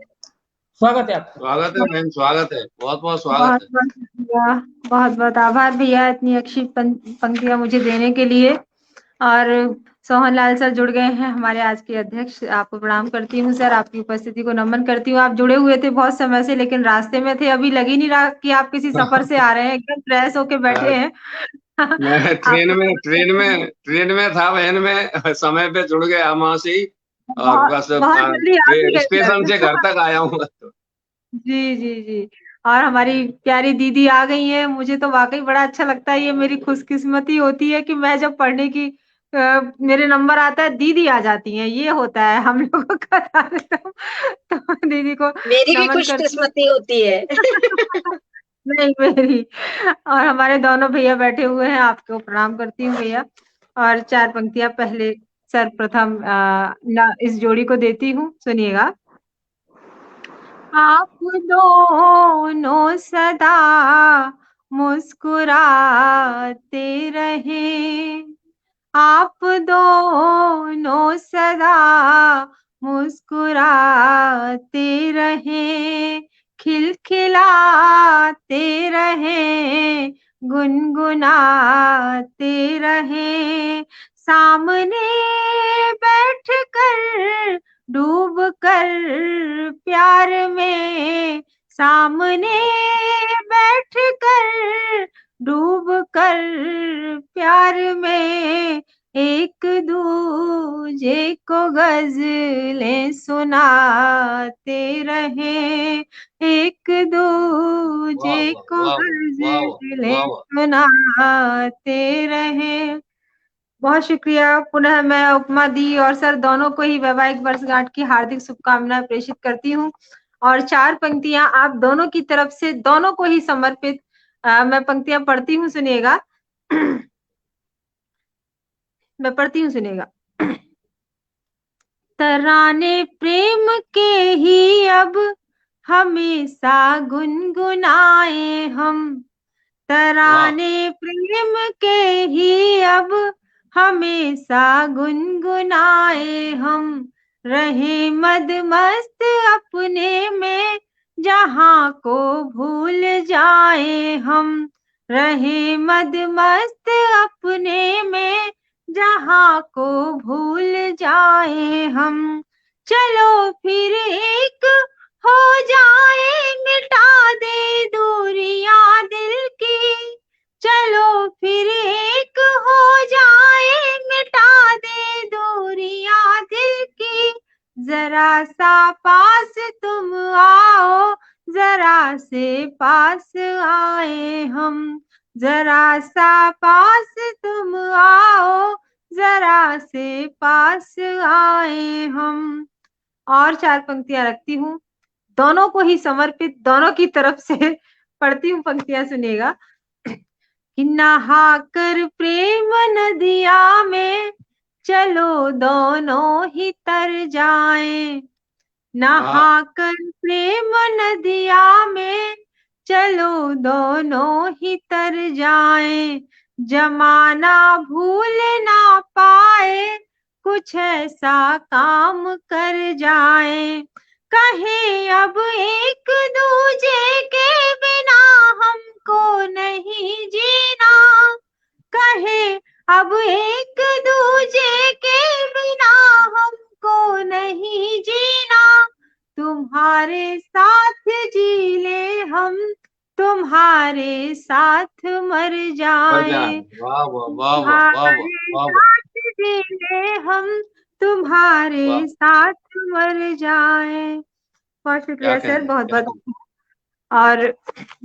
Speaker 2: स्वागत है आपका।
Speaker 4: स्वागत है बहन, स्वागत है, बहुत बहुत स्वागत
Speaker 1: बहुत
Speaker 4: है।
Speaker 1: बहुत शुक्रिया, बहुत बहुत आभार भैया इतनी अच्छी पंक्तियां मुझे देने के लिए। और सोहन लाल सर जुड़ गए हैं, हमारे आज के अध्यक्ष। आपको प्रणाम करती हूँ सर, आपकी उपस्थिति को नमन करती हूँ। आप जुड़े हुए थे बहुत समय से, लेकिन रास्ते में थे, अभी लग ही नहीं रहा कि आप किसी सफर से आ रहे हैं, एकदम फ्रेश होके बैठे हैं।
Speaker 4: मैं
Speaker 1: आपको
Speaker 4: ट्रेन में था बहन, में समय पे जुड़ गया वहां से ही, और
Speaker 1: बहुत
Speaker 4: बस
Speaker 1: बहुत जल्दी आ भी गए
Speaker 4: स्टेशन से
Speaker 1: सर।
Speaker 4: घर तक आया हूँ।
Speaker 1: जी जी जी। और हमारी प्यारी दीदी आ गई हैं, मुझे तो वाकई बड़ा अच्छा लगता है। ये मेरी खुशकिस्मती होती है कि मैं जब पढ़ने की मेरे नंबर आता है, दीदी आ जाती हैं। ये होता है हम लोगों का तो दीदी को
Speaker 7: मेरी भी
Speaker 1: नमन करती हूँ।
Speaker 7: खुशकिस्मती होती है।
Speaker 1: नहीं मेरी। और हमारे दोनों भैया बैठे हुए हैं, आपको प्रणाम करती हूँ भैया। और चार पंक्तियां पहले सर्वप्रथम इस जोड़ी को देती हूँ, सुनिएगा। आप दोनों सदा मुस्कुराते रहे, आप दोनों सदा मुस्कुराते रहे, खिलखिलाते रहे, गुनगुनाते रहे, सामने बैठकर डूब कर प्यार में, सामने बैठकर डूब कर प्यार में, एक दूजे को गजलें सुनाते रहे, एक
Speaker 4: वाह
Speaker 1: दूजे
Speaker 4: वाह
Speaker 1: को
Speaker 4: वाह वाह वाह
Speaker 1: गजलें
Speaker 4: वाह।
Speaker 1: सुनाते रहे। बहुत शुक्रिया। पुनः मैं उपमा दी और सर दोनों को ही वैवाहिक वर्षगांठ की हार्दिक शुभकामनाएं प्रेषित करती हूँ। और 4 पंक्तियां आप दोनों की तरफ से दोनों को ही समर्पित मैं पंक्तियां पढ़ती हूँ, सुनिएगा। मैं पढ़ती हूँ, सुनिएगा। तराने प्रेम के ही अब हमेशा गुनगुनाए हम,
Speaker 4: वाह
Speaker 1: तराने प्रेम के ही अब हमेशा गुनगुनाए हम, रहे मद मस्त अपने में जहां को भूल जाए हम, रहे मद मस्त अपने में जहां को भूल जाए हम। चलो फिर एक हो जाए, मिटा दे दूरियां दिल की, चलो फिर एक हो जाए, मिटा दे दूरियां दिल की, जरा सा पास तुम आओ, जरा से पास आए हम, जरा सा पास तुम आओ, जरा से पास आए हम। और 4 पंक्तियां रखती हूँ, दोनों को ही समर्पित, दोनों की तरफ से पढ़ती हूँ, पंक्तियां सुनिएगा। कि नहा कर प्रेम नदिया में चलो दोनों ही तर जाएं,
Speaker 4: वाह
Speaker 1: नहा कर प्रेम नदिया में चलो दोनों ही तर जाएं, जमाना भूल ना पाए, कुछ ऐसा काम कर जाएं, कहे अब एक दूजे के बिना हमको नहीं जीना, कहे अब एक दूजे के बिना हमको नहीं जीना, तुम्हारे साथ जी ले हम, तुम्हारे साथ मर जाए,
Speaker 4: वाह वाह वाह वाह वाह वाह
Speaker 1: तुम्हारे
Speaker 4: वाह वाह
Speaker 1: साथ जी ले हम, तुम्हारे
Speaker 4: वाह,
Speaker 1: साथ मर जाए। बहुत
Speaker 4: क्या
Speaker 1: शुक्रिया सर,
Speaker 4: कहने
Speaker 1: बहुत
Speaker 4: क्या
Speaker 1: बहुत। और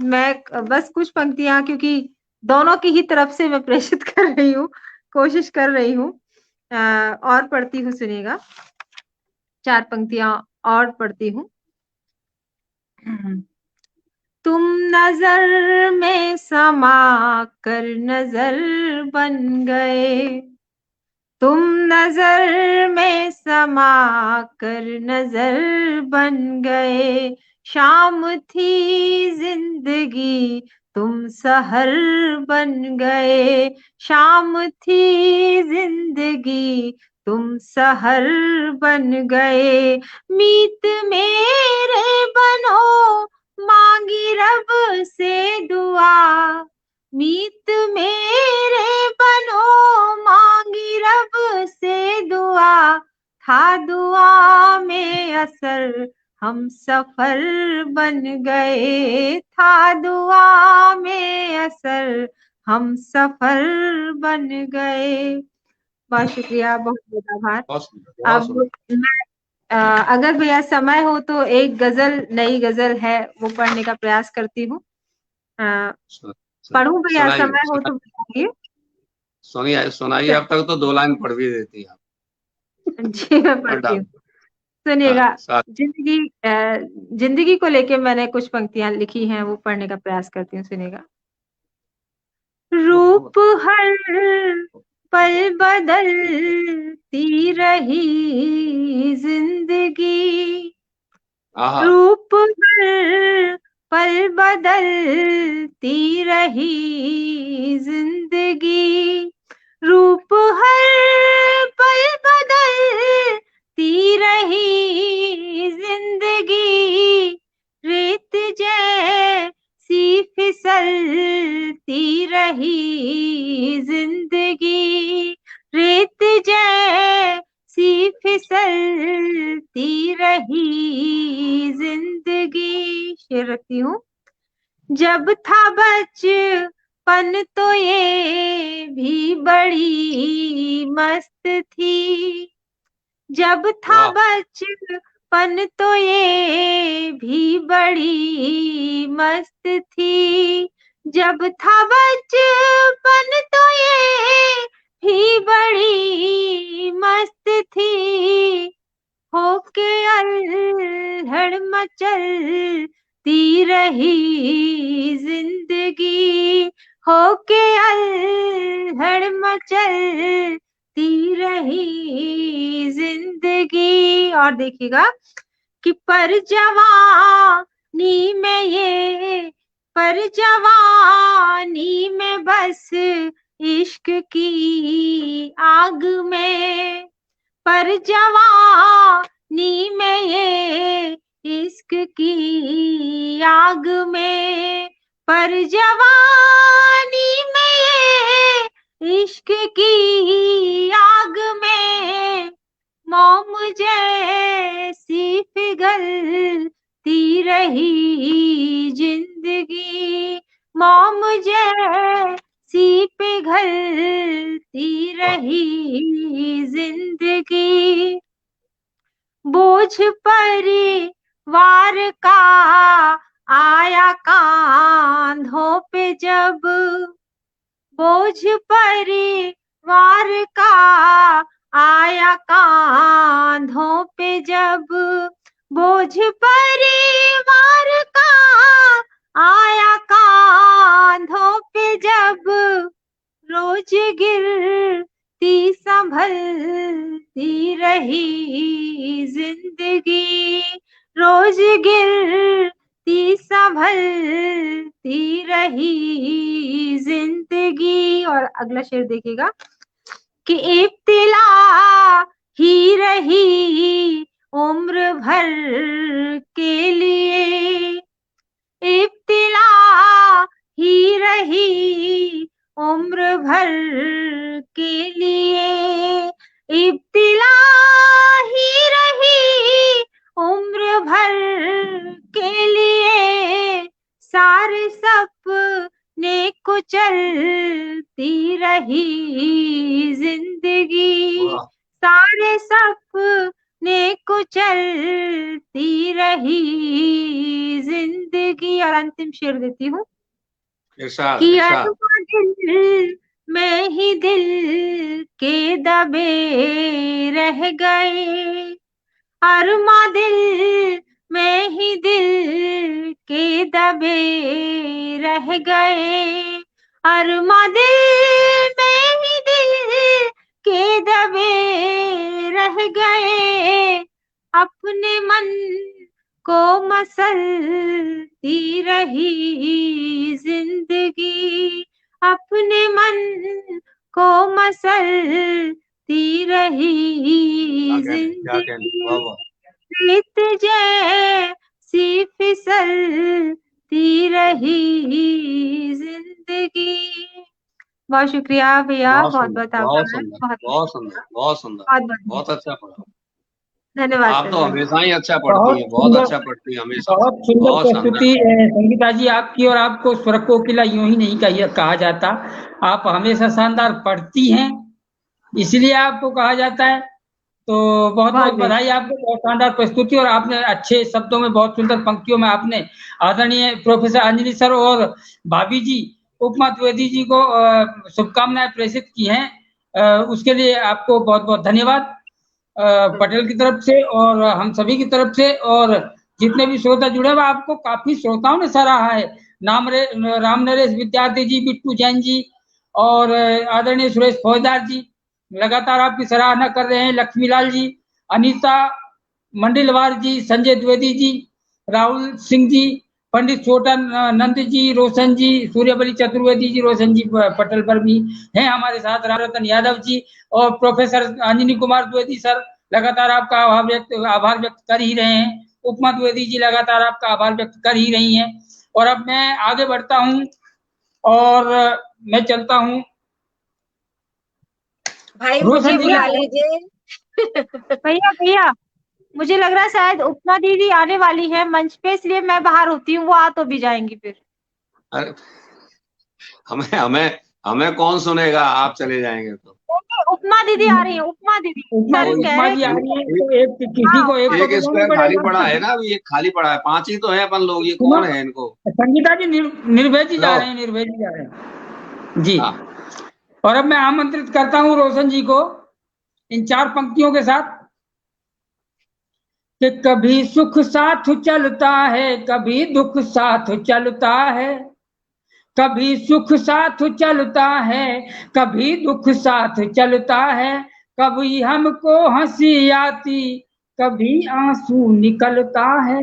Speaker 1: मैं बस कुछ पंक्तियां, क्योंकि दोनों की ही तरफ से मैं प्रेषित कर रही हूँ, कोशिश कर रही हूँ, और पढ़ती हूँ, सुनिएगा। 4 पंक्तियां और पढ़ती हूँ। तुम नजर में समा कर नजर बन गए, तुम नजर में समा कर नजर बन गए, शाम थी जिंदगी तुम सहर बन गए, शाम थी जिंदगी तुम सहर बन गए, मीत मेरे बनो मांगी रब से दुआ, मीत मेरे बनो मांगी रब से दुआ, था दुआ में असर हम सफर बन गए, था दुआ में असर हम सफर बन गए। बहुत शुक्रिया, बहुत बहुत आभार।
Speaker 4: बहुत सुंदर बहुत
Speaker 1: अब
Speaker 4: सुंदर।
Speaker 1: मैं अगर भैया समय हो तो एक गजल, नई गजल है, वो पढ़ने का प्रयास करती हूँ। पढ़ूं भैया,
Speaker 4: सुनाइए
Speaker 1: समय हो तो
Speaker 4: सुनाइए
Speaker 1: बताइए।
Speaker 4: सुनिए सुनाइए, अब तक तो 2 लाइन पढ़ भी देती हैं
Speaker 1: जी मैं
Speaker 4: और
Speaker 1: पढ़ती
Speaker 4: डाल।
Speaker 1: हूँ, सुनिएगा।
Speaker 4: साथ
Speaker 1: जिंदगी जिंदगी को लेके मैंने कुछ पंक्तियां लिखी हैं, वो पढ़ने का प्रयास करती हूँ, सुनिएगा। रूप हर पल बदलती रही जिंदगी,
Speaker 4: आहा
Speaker 1: रूप हर पल बदलती रही जिंदगी, रूप हर पल बदलती रही जिंदगी, रेत जैसी फिसलती रही जिंदगी, रेत जैसी फिसलती रही जिंदगी। शेर रखती हूँ। जब था बचपन तो ये भी बड़ी मस्त थी, जब था
Speaker 4: वाह
Speaker 1: बचपन तो ये भी बड़ी मस्त थी, जब था बचपन तो ये ही बड़ी मस्त थी, होके अल्हड़ मचलती रही जिंदगी, होके अल्हड़ मचलती रही जिंदगी। और देखिएगा कि पर जवानी में ये, पर जवानी में बस इश्क की आग में, पर जवानी में ये इश्क की आग में, पर जवानी में ये इश्क की आग में, मोम जैसी पिघलती रही जिंदगी, मोम जैसी पिघलती रही जिंदगी। बोझ परिवार का आया कांधों पे जब, बोझ परिवार का आया कांधों पे जब, बोझ परिवार का आया कांधों पे जब, रोज गिरती संभलती रही जिंदगी, रोज गिरती संभलती रही जिंदगी। और अगला शेर देखिएगा कि इब्तिला ही रही उम्र भर के लिए, इब्तिला ही रही उम्र भर के लिए, इब्तिला ही रही उम्र भर के लिए, सारे सपने को चलती रही जिंदगी, सारे सपने को चलती रही जिंदगी। और अंतिम शेर देती हूँ कि अरमा दिल में ही दिल के दबे रह गए, अरमा दिल में ही दिल के दबे रह गए, अरमा दिल में ही दिल के दबे रह गए, अपने मन को मसलती रही जिंदगी, अपने मन को मसलती रही जिंदगी, रेत जैसी फिसलती रही जिंदगी। बहुत शुक्रिया भैया, बहुत बहुत आभार,
Speaker 4: बहुत सुंदर, बहुत सुंदर, बहुत अच्छा पढ़ा।
Speaker 1: धन्यवाद।
Speaker 4: आप तो हमेशा ही अच्छा पढ़ती हैं, बहुत अच्छा पढ़ती हैं हमेशा।
Speaker 2: बहुत सुंदर प्रस्तुति संगीता जी आपकी, और आपको स्वर कोकिला यूं ही नहीं कहा जाता, आप हमेशा शानदार पढ़ती हैं, इसलिए आपको कहा जाता है। तो बहुत बहुत बधाई आपको, बहुत शानदार प्रस्तुति, और आपने अच्छे शब्दों में, बहुत सुंदर पंक्तियों में आपने आदरणीय प्रोफेसर अंजनी सर और भाभी जी उपमा द्विवेदी जी को शुभकामनाएं प्रेषित की हैं, उसके लिए आपको बहुत बहुत धन्यवाद पटेल की तरफ से और हम सभी की तरफ से। और जितने भी श्रोता जुड़े हुए, आपको काफी श्रोताओं ने सराहा है, राम नरेश विद्यार्थी जी, बिट्टू जैन जी और आदरणीय सुरेश फौजदार जी लगातार आपकी सराहना कर रहे हैं, लक्ष्मीलाल जी, अनीता मंडलवार जी, संजय द्विवेदी जी, राहुल सिंह जी, पंडित छोटा नंद जी, रोशन जी, सूर्यबली चतुर्वेदी जी, रोशन जी पटेल पर भी हैं हमारे साथ, रामरतन यादव जी और प्रोफेसर अंजनी कुमार द्विवेदी सर लगातार आपका आभार व्यक्त कर ही रहे हैं, उपमा द्विवेदी जी लगातार आपका आभार व्यक्त कर ही रही हैं। और अब मैं आगे बढ़ता हूं और मैं चलता हूं,
Speaker 3: भाई मुझे बुला लीजिए।
Speaker 1: भैया मुझे लग रहा है शायद उपमा दीदी आने वाली है मंच पे, इसलिए मैं बाहर होती हूँ, वो आ तो भी जाएंगी फिर।
Speaker 4: अरे हमें कौन सुनेगा, आप चले जाएंगे तो।
Speaker 1: उपमा दीदी आ रही है, उपमा दीदी
Speaker 2: उपमा जी आ रही है, तो एक किसी को
Speaker 4: एक स्क्वायर खाली पड़ा है ना, अभी एक खाली पड़ा है, 5 ही तो है अपन लोग, ये कौन है इनको।
Speaker 2: संगीता जी निर्भय जी जा रहे हैं, निर्भय जी जा रहे हैं जी। और अब मैं आमंत्रित करता हूं रोशन जी को इन 4 पंक्तियों के साथ कि कभी सुख साथ चलता है, कभी दुख साथ चलता है, कभी सुख साथ चलता है, कभी दुख साथ चलता है, कभी हमको हंसी आती, कभी आंसू निकलता है,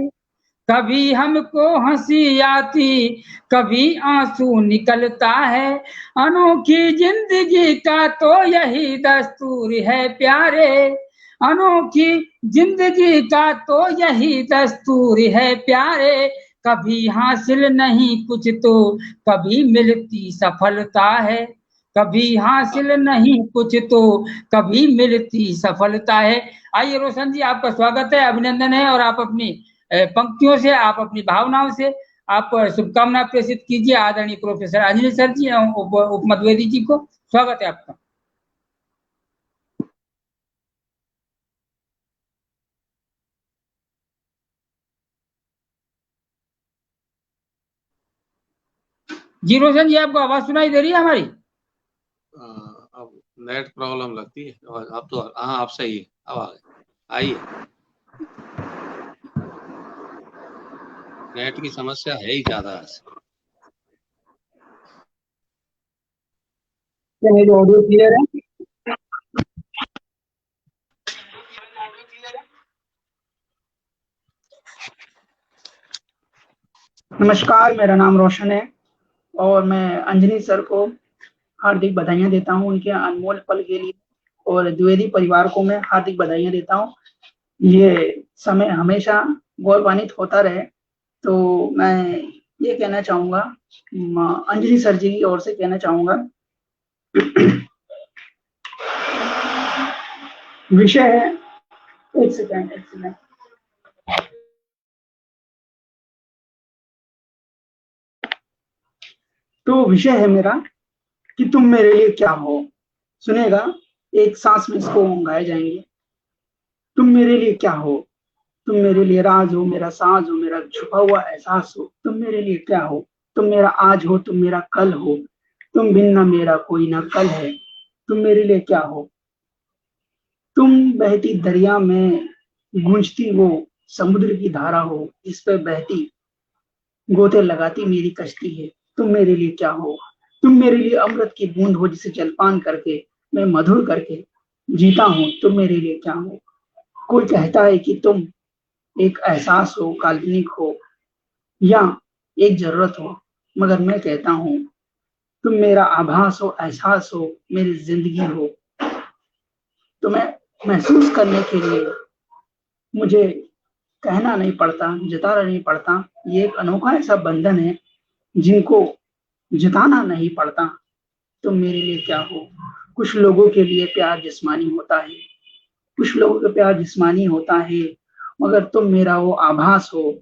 Speaker 2: कभी हमको हंसी आती, कभी आंसू निकलता है, अनोखी जिंदगी का तो यही दस्तूर है प्यारे, अनोखी जिंदगी का तो यही दस्तूर है प्यारे, कभी हासिल नहीं कुछ तो कभी मिलती सफलता है, कभी हासिल नहीं कुछ तो कभी मिलती सफलता है। आइए रोशन जी, आपका स्वागत है, अभिनंदन है, और आप अपनी पंक्तियों से, आप अपनी भावनाओं से आप शुभकामना प्रेषित कीजिए आदरणीय प्रोफेसर अंजनी सर जी एवं उपमद्वेदी जी को। स्वागत है आपका। जी रोशन जी, आपको आवाज सुनाई दे रही है हमारी?
Speaker 4: अब नेट प्रॉब्लम लगती है। और अब तो हाँ, आप सही है, अब आ गए। आइए, नेट की समस्या है ही ज्यादा।
Speaker 2: मेरी ऑडियो क्लियर है?
Speaker 7: नमस्कार, मेरा नाम रोशन है और मैं अंजनी सर को हार्दिक बधाइयाँ देता हूँ उनके अनमोल पल के लिए, और द्विवेदी परिवार को मैं हार्दिक बधाइयाँ देता हूँ। ये समय हमेशा गौरवान्वित होता रहे। तो मैं ये कहना चाहूँगा, अंजनी सर जी की ओर से कहना चाहूँगा, विषय है, एक सेकंड, तो विषय है मेरा कि तुम मेरे लिए क्या हो। सुनेगा, एक सांस में इसको गाए जाएंगे। तुम मेरे लिए क्या हो, तुम मेरे लिए राज हो, मेरा साज हो, मेरा छुपा हुआ एहसास हो। तुम मेरे लिए क्या हो, तुम मेरा आज हो, तुम मेरा कल हो, तुम बिन ना मेरा कोई ना कल है। तुम मेरे लिए क्या हो, तुम बहती दरिया में गूंजती वो समुद्र की धारा हो, इस पे बहती गोते लगाती मेरी कश्ती है। तुम मेरे लिए क्या हो, तुम मेरे लिए अमृत की बूंद हो, जिसे जलपान करके मैं मधुर करके जीता हूँ। तुम मेरे लिए क्या हो। कोई कहता है कि तुम एक एहसास हो, काल्पनिक हो या एक जरूरत हो, मगर मैं कहता हूँ तुम मेरा आभास हो, एहसास हो, मेरी जिंदगी हो। तुम्हें महसूस करने के लिए मुझे कहना नहीं पड़ता, जताना नहीं पड़ता। ये एक अनोखा ऐसा बंधन है जिनको जताना नहीं पड़ता। तुम मेरे लिए क्या हो। कुछ लोगों के लिए प्यार जिस्मानी होता है, कुछ लोगों का प्यार जिस्मानी होता है, मगर तुम मेरा वो आभास हो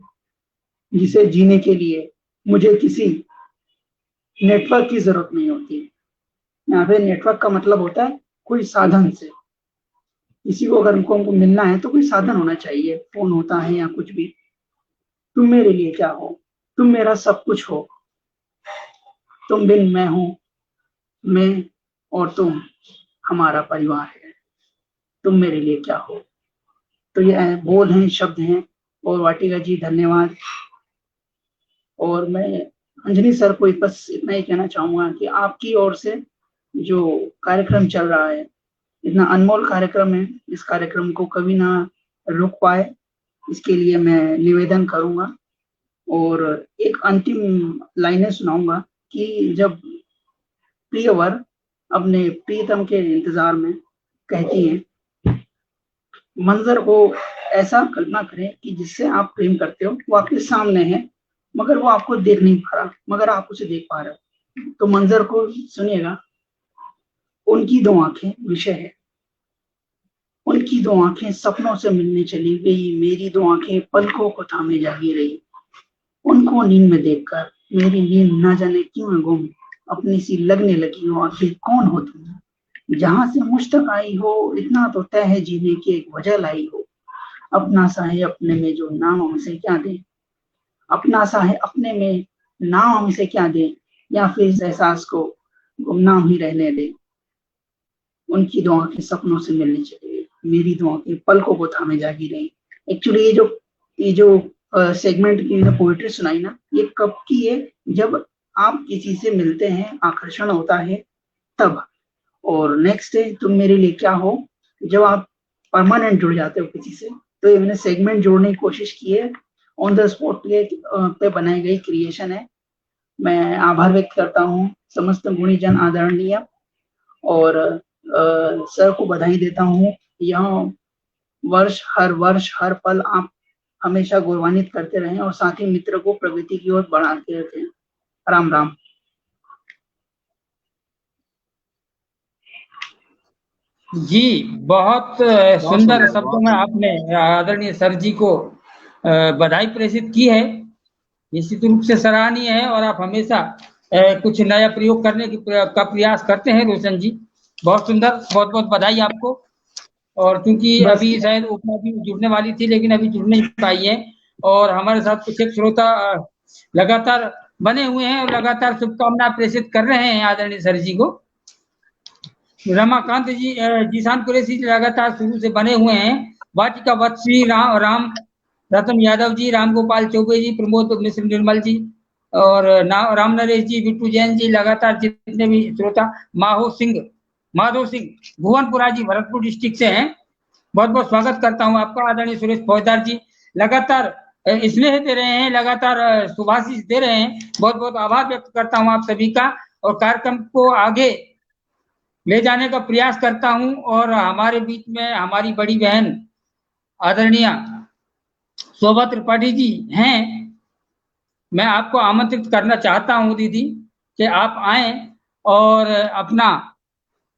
Speaker 7: जिसे जीने के लिए मुझे किसी नेटवर्क की जरूरत नहीं होती। यहाँ पे नेटवर्क का मतलब होता है कोई साधन से, किसी को अगर हमको मिलना है तो कोई साधन होना चाहिए, फोन होता है या कुछ भी। तुम मेरे लिए क्या हो, तुम मेरा सब कुछ हो, तुम बिन मैं हूं, मैं और तुम हमारा परिवार है। तुम मेरे लिए क्या हो। तो ये बोल हैं, शब्द हैं। और वाटिका जी धन्यवाद। और मैं अंजनी सर को बस इतना ही कहना चाहूंगा कि आपकी ओर से जो कार्यक्रम चल रहा है, इतना अनमोल कार्यक्रम है, इस कार्यक्रम को कभी ना रुक पाए, इसके लिए मैं निवेदन करूंगा। और एक अंतिम लाइनें सुनाऊंगा कि जब प्रियवर अपने प्रियतम के इंतजार में कहती हैं, मंजर को ऐसा कल्पना करें कि जिससे आप प्रेम करते हो वो आपके सामने है, मगर वो आपको देख नहीं पा रहा, मगर आप उसे देख पा रहे हो। तो मंजर को सुनिएगा। उनकी दो आंखें विषय है, उनकी दो आंखें सपनों से मिलने चली गई, मेरी दो आंखें पलकों को थामे जागी रही। उनको नींद में देखकर मेरी नींद ना जाने क्यों है गुम, अपनी सी लगने लगी हो। आखिर कौन हो तुम, जहां से मुझ तक आई हो, इतना तो तय है जीने की एक वजह लाई हो। अपना सा है अपने में जो नाम हमसे क्या दे, अपना सा है अपने में नाम हमसे क्या दे, या फिर इस एहसास को गुमनाम ही रहने दे। उनकी दुआ के सपनों से मिलने चले गए, मेरी दुआ के पलकों को थामे जागी रही। एक्चुअली ये जो सेगमेंट की पोएट्री सुनाई ना, ये कब की है? जब आप किसी से मिलते हैं, आकर्षण होता है तब। और नेक्स्ट है तुम मेरे लिए क्या हो, जब आप परमानेंट जुड़ जाते हो किसी से। तो ये मैंने सेगमेंट जोड़ने की कोशिश की है, ऑन द स्पॉट पे बनाई गई क्रिएशन है। मैं आभार व्यक्त करता हूँ समस्त गुणीजन आदरणीय, और सर को बधाई देता हूँ। यह वर्ष हर पल आप हमेशा गौरवान्वित करते रहें और साथ ही मित्र को प्रगति की ओर बढ़ाते रहते हैं। राम राम।
Speaker 2: जी, बहुत सुंदर शब्दों में आपने आदरणीय सर जी को बधाई प्रेषित की है। निश्चित रूप से सराहनीय है और आप हमेशा कुछ नया प्रयोग करने का प्रयास करते हैं रोशन जी। बहुत सुंदर, बहुत बहुत बधाई आपको। और क्योंकि अभी शायद उपमा भी जुड़ने वाली थी लेकिन अभी जुड़ नहीं पाई है, और हमारे साथ कुछ एक श्रोता लगातार बने हुए हैं और लगातार शुभकामना प्रेषित कर रहे हैं आदरणीय सर जी को। रमाकांत जी, जीशान कुरैशी लगातार शुरू से बने हुए हैं। वाटिका वत्सी, राम रतन यादव जी, राम गोपाल चौबे जी, प्रमोद मिश्र निर्मल जी और राम नरेश जी, बिट्टू जैन जी, लगातार जितने भी श्रोता, माधव सिंह भुवनपुरा जी भरतपुर डिस्ट्रिक्ट से हैं, बहुत बहुत स्वागत करता हूं आपका। आदरणीय सुरेश फौजदार जी लगातार स्नेह दे रहे हैं, लगातार शुभाशीष दे रहे हैं, बहुत बहुत आभार व्यक्त करता हूं आप सभी का, और कार्यक्रम को आगे ले जाने का प्रयास करता हूं। और हमारे बीच में हमारी बड़ी बहन आदरणीय शोभा त्रिपाठी जी हैं। मैं आपको आमंत्रित करना चाहता हूं दीदी कि आप आए और अपना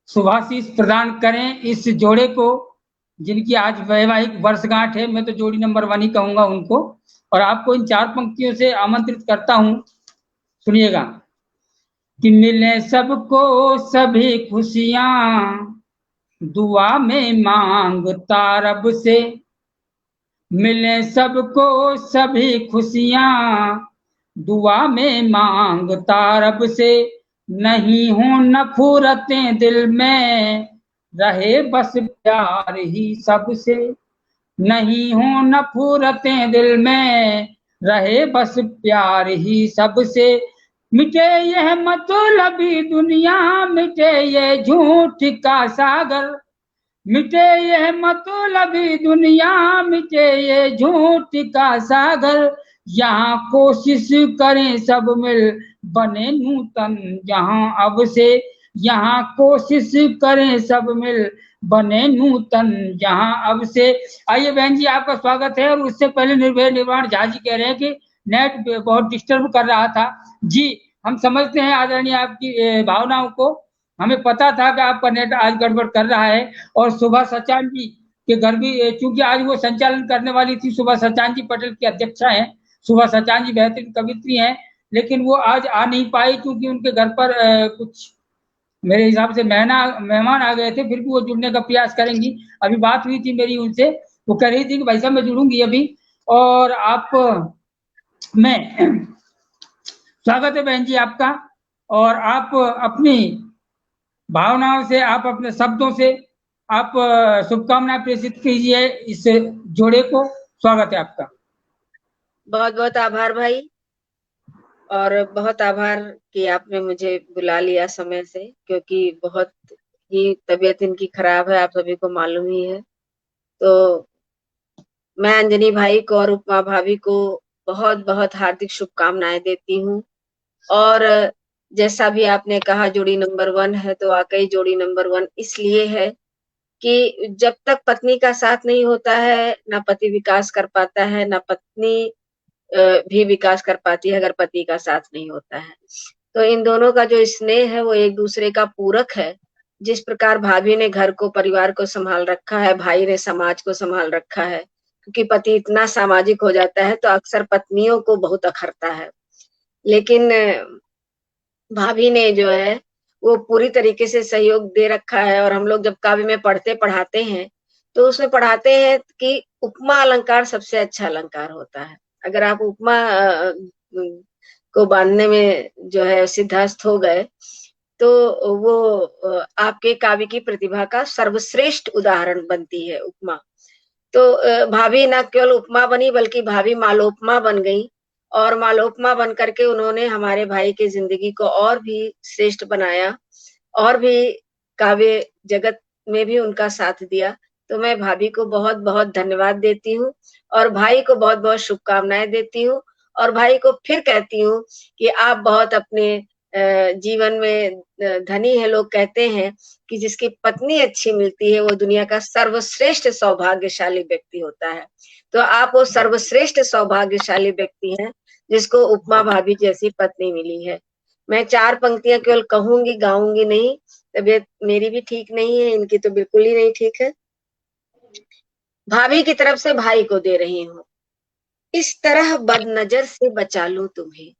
Speaker 2: शुभाशीष प्रदान करें इस जोड़े को, जिनकी आज वैवाहिक वर्षगांठ है। मैं तो जोड़ी नंबर 1 ही कहूंगा उनको, और आपको इन 4 पंक्तियों से आमंत्रित करता हूं। सुनिएगा कि मिले सबको सभी खुशियां, दुआ में मांगता रब से। मिले सबको सभी खुशियां, दुआ में मांगता रब से। नहीं हो नफरतें दिल में, रहे बस प्यार ही सबसे। नहीं हो नफरतें दिल में, रहे बस प्यार ही सबसे। मिटे यह मतलबी दुनिया, मिटे ये झूठ का सागर। मिटे यह मतलबी दुनिया, मिटे ये झूठ का सागर। यहाँ कोशिश करें सब मिल बने नूतन यहाँ अब से। यहाँ कोशिश करें सब मिल बने नूतन यहाँ अब से। आइए बहन जी, आपका स्वागत है। और उससे पहले निर्भय निर्वाण झा जी कह रहे हैं कि नेट बहुत डिस्टर्ब कर रहा था। जी, हम समझते हैं आदरणीय आपकी भावनाओं को। हमें पता था कि आपका नेट आज गड़बड़ कर रहा है। और सुबह सचान जी के घर भी, चूंकि आज वो संचालन करने वाली थी, सुबह सचान जी पटेल की अध्यक्षा हैं। सुबह सचान जी बेहतरीन कवित्री हैं, लेकिन वो आज आ नहीं पाई क्योंकि उनके घर पर कुछ मेरे हिसाब से मेहमान आ गए थे। फिर भी वो जुड़ने का प्रयास करेंगी। अभी बात हुई थी मेरी उनसे, वो कह रही थी कि भाई साहब मैं जुड़ूंगी अभी। और आप मैं स्वागत है बहन जी आपका। और आप अपनी भावनाओं से, आप अपने शब्दों से आप शुभकामनाएं प्रेषित कीजिए इस जोड़े को। स्वागत है आपका।
Speaker 8: बहुत बहुत आभार भाई, और बहुत आभार कि आपने मुझे बुला लिया समय से, क्योंकि बहुत ही तबीयत इनकी खराब है, आप सभी को मालूम ही है। तो मैं अंजनी भाई को और उपमा भाभी को बहुत बहुत हार्दिक शुभकामनाएं देती हूँ। और जैसा भी आपने कहा जोड़ी नंबर 1 है, तो वाकई जोड़ी नंबर 1 इसलिए है कि जब तक पत्नी का साथ नहीं होता है, ना पति विकास कर पाता है, ना पत्नी भी विकास कर पाती है अगर पति का साथ नहीं होता है। तो इन दोनों का जो स्नेह है वो एक दूसरे का पूरक है। जिस प्रकार भाभी ने घर को, परिवार को संभाल रखा है, भाई ने समाज को संभाल रखा है। क्योंकि पति इतना सामाजिक हो जाता है तो अक्सर पत्नियों को बहुत अखरता है, लेकिन भाभी ने जो है वो पूरी तरीके से सहयोग दे रखा है। और हम लोग जब काव्य में पढ़ाते हैं तो उसमें पढ़ाते हैं कि उपमा अलंकार सबसे अच्छा अलंकार होता है। अगर आप उपमा को बांधने में जो है सिद्धहस्त हो गए तो वो आपके काव्य की प्रतिभा का सर्वश्रेष्ठ उदाहरण बनती है उपमा। तो भाभी न केवल उपमा बनी बल्कि भाभी मालोपमा बन गई, और मालोपमा बन करके उन्होंने हमारे भाई की जिंदगी को और भी श्रेष्ठ बनाया, और भी काव्य जगत में भी उनका साथ दिया। तो मैं भाभी को बहुत बहुत धन्यवाद देती हूँ, और भाई को बहुत बहुत शुभकामनाएं देती हूँ, और भाई को फिर कहती हूँ कि आप बहुत अपने जीवन में धनी है। लोग कहते हैं कि जिसकी पत्नी अच्छी मिलती है वो दुनिया का सर्वश्रेष्ठ सौभाग्यशाली व्यक्ति होता है। तो आप वो सर्वश्रेष्ठ सौभाग्यशाली व्यक्ति हैं जिसको उपमा भाभी जैसी पत्नी मिली है। मैं 4 पंक्तियां केवल कहूंगी, गाऊंगी नहीं। तबीयत मेरी भी ठीक नहीं है, इनकी तो बिल्कुल ही नहीं ठीक है। भाभी की तरफ से भाई को दे रही हूँ। इस तरह बदनजर से बचा लूं तुम्हें,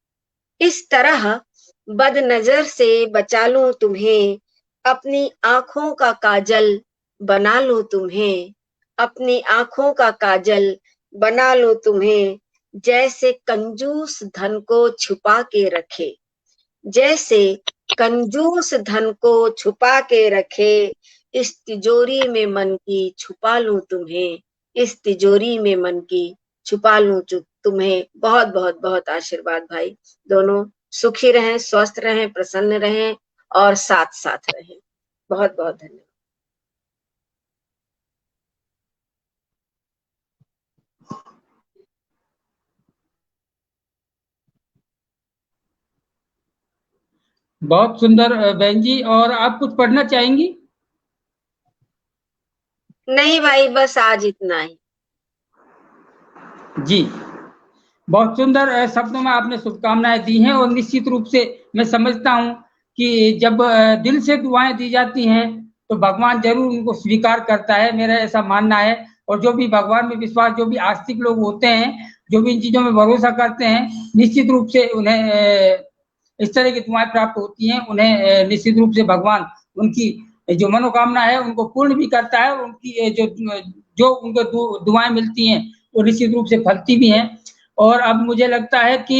Speaker 8: इस तरह बदनजर से बचा लूं तुम्हें, अपनी आंखों का काजल बना लूं तुम्हें, अपनी आंखों का काजल बना लूं तुम्हें, जैसे कंजूस धन को छुपा के रखे, जैसे कंजूस धन को छुपा के रखे, इस तिजोरी में मन की छुपा लूं तुम्हें, इस तिजोरी में मन की छुपा लूं तुम्हें। बहुत बहुत बहुत आशीर्वाद भाई। दोनों सुखी रहें, स्वस्थ रहें, प्रसन्न रहें और साथ साथ रहें। बहुत बहुत धन्यवाद।
Speaker 2: बहुत सुंदर बहन जी। और आप कुछ पढ़ना चाहेंगी?
Speaker 8: नहीं भाई, बस आज इतना ही।
Speaker 2: जी, बहुत सुंदर शब्दों में आपने शुभकामनाएं दी हैं, और निश्चित रूप से मैं समझता हूं कि जब दिल से दुआएं दी जाती हैं तो भगवान जरूर उनको स्वीकार करता है, मेरा ऐसा मानना है। और जो भी भगवान में विश्वास, जो भी आस्तिक लोग होते हैं, जो भी इन चीजों में भरोसा करते हैं, निश्चित रूप से उन्हें इस तरह की दुआएं प्राप्त होती हैं। उन्हें निश्चित रूप से भगवान उनकी जो मनोकामना है उनको पूर्ण भी करता है, और उनकी जो उनको दुआएं मिलती हैं वो निश्चित रूप से फलती भी हैं। और अब मुझे लगता है कि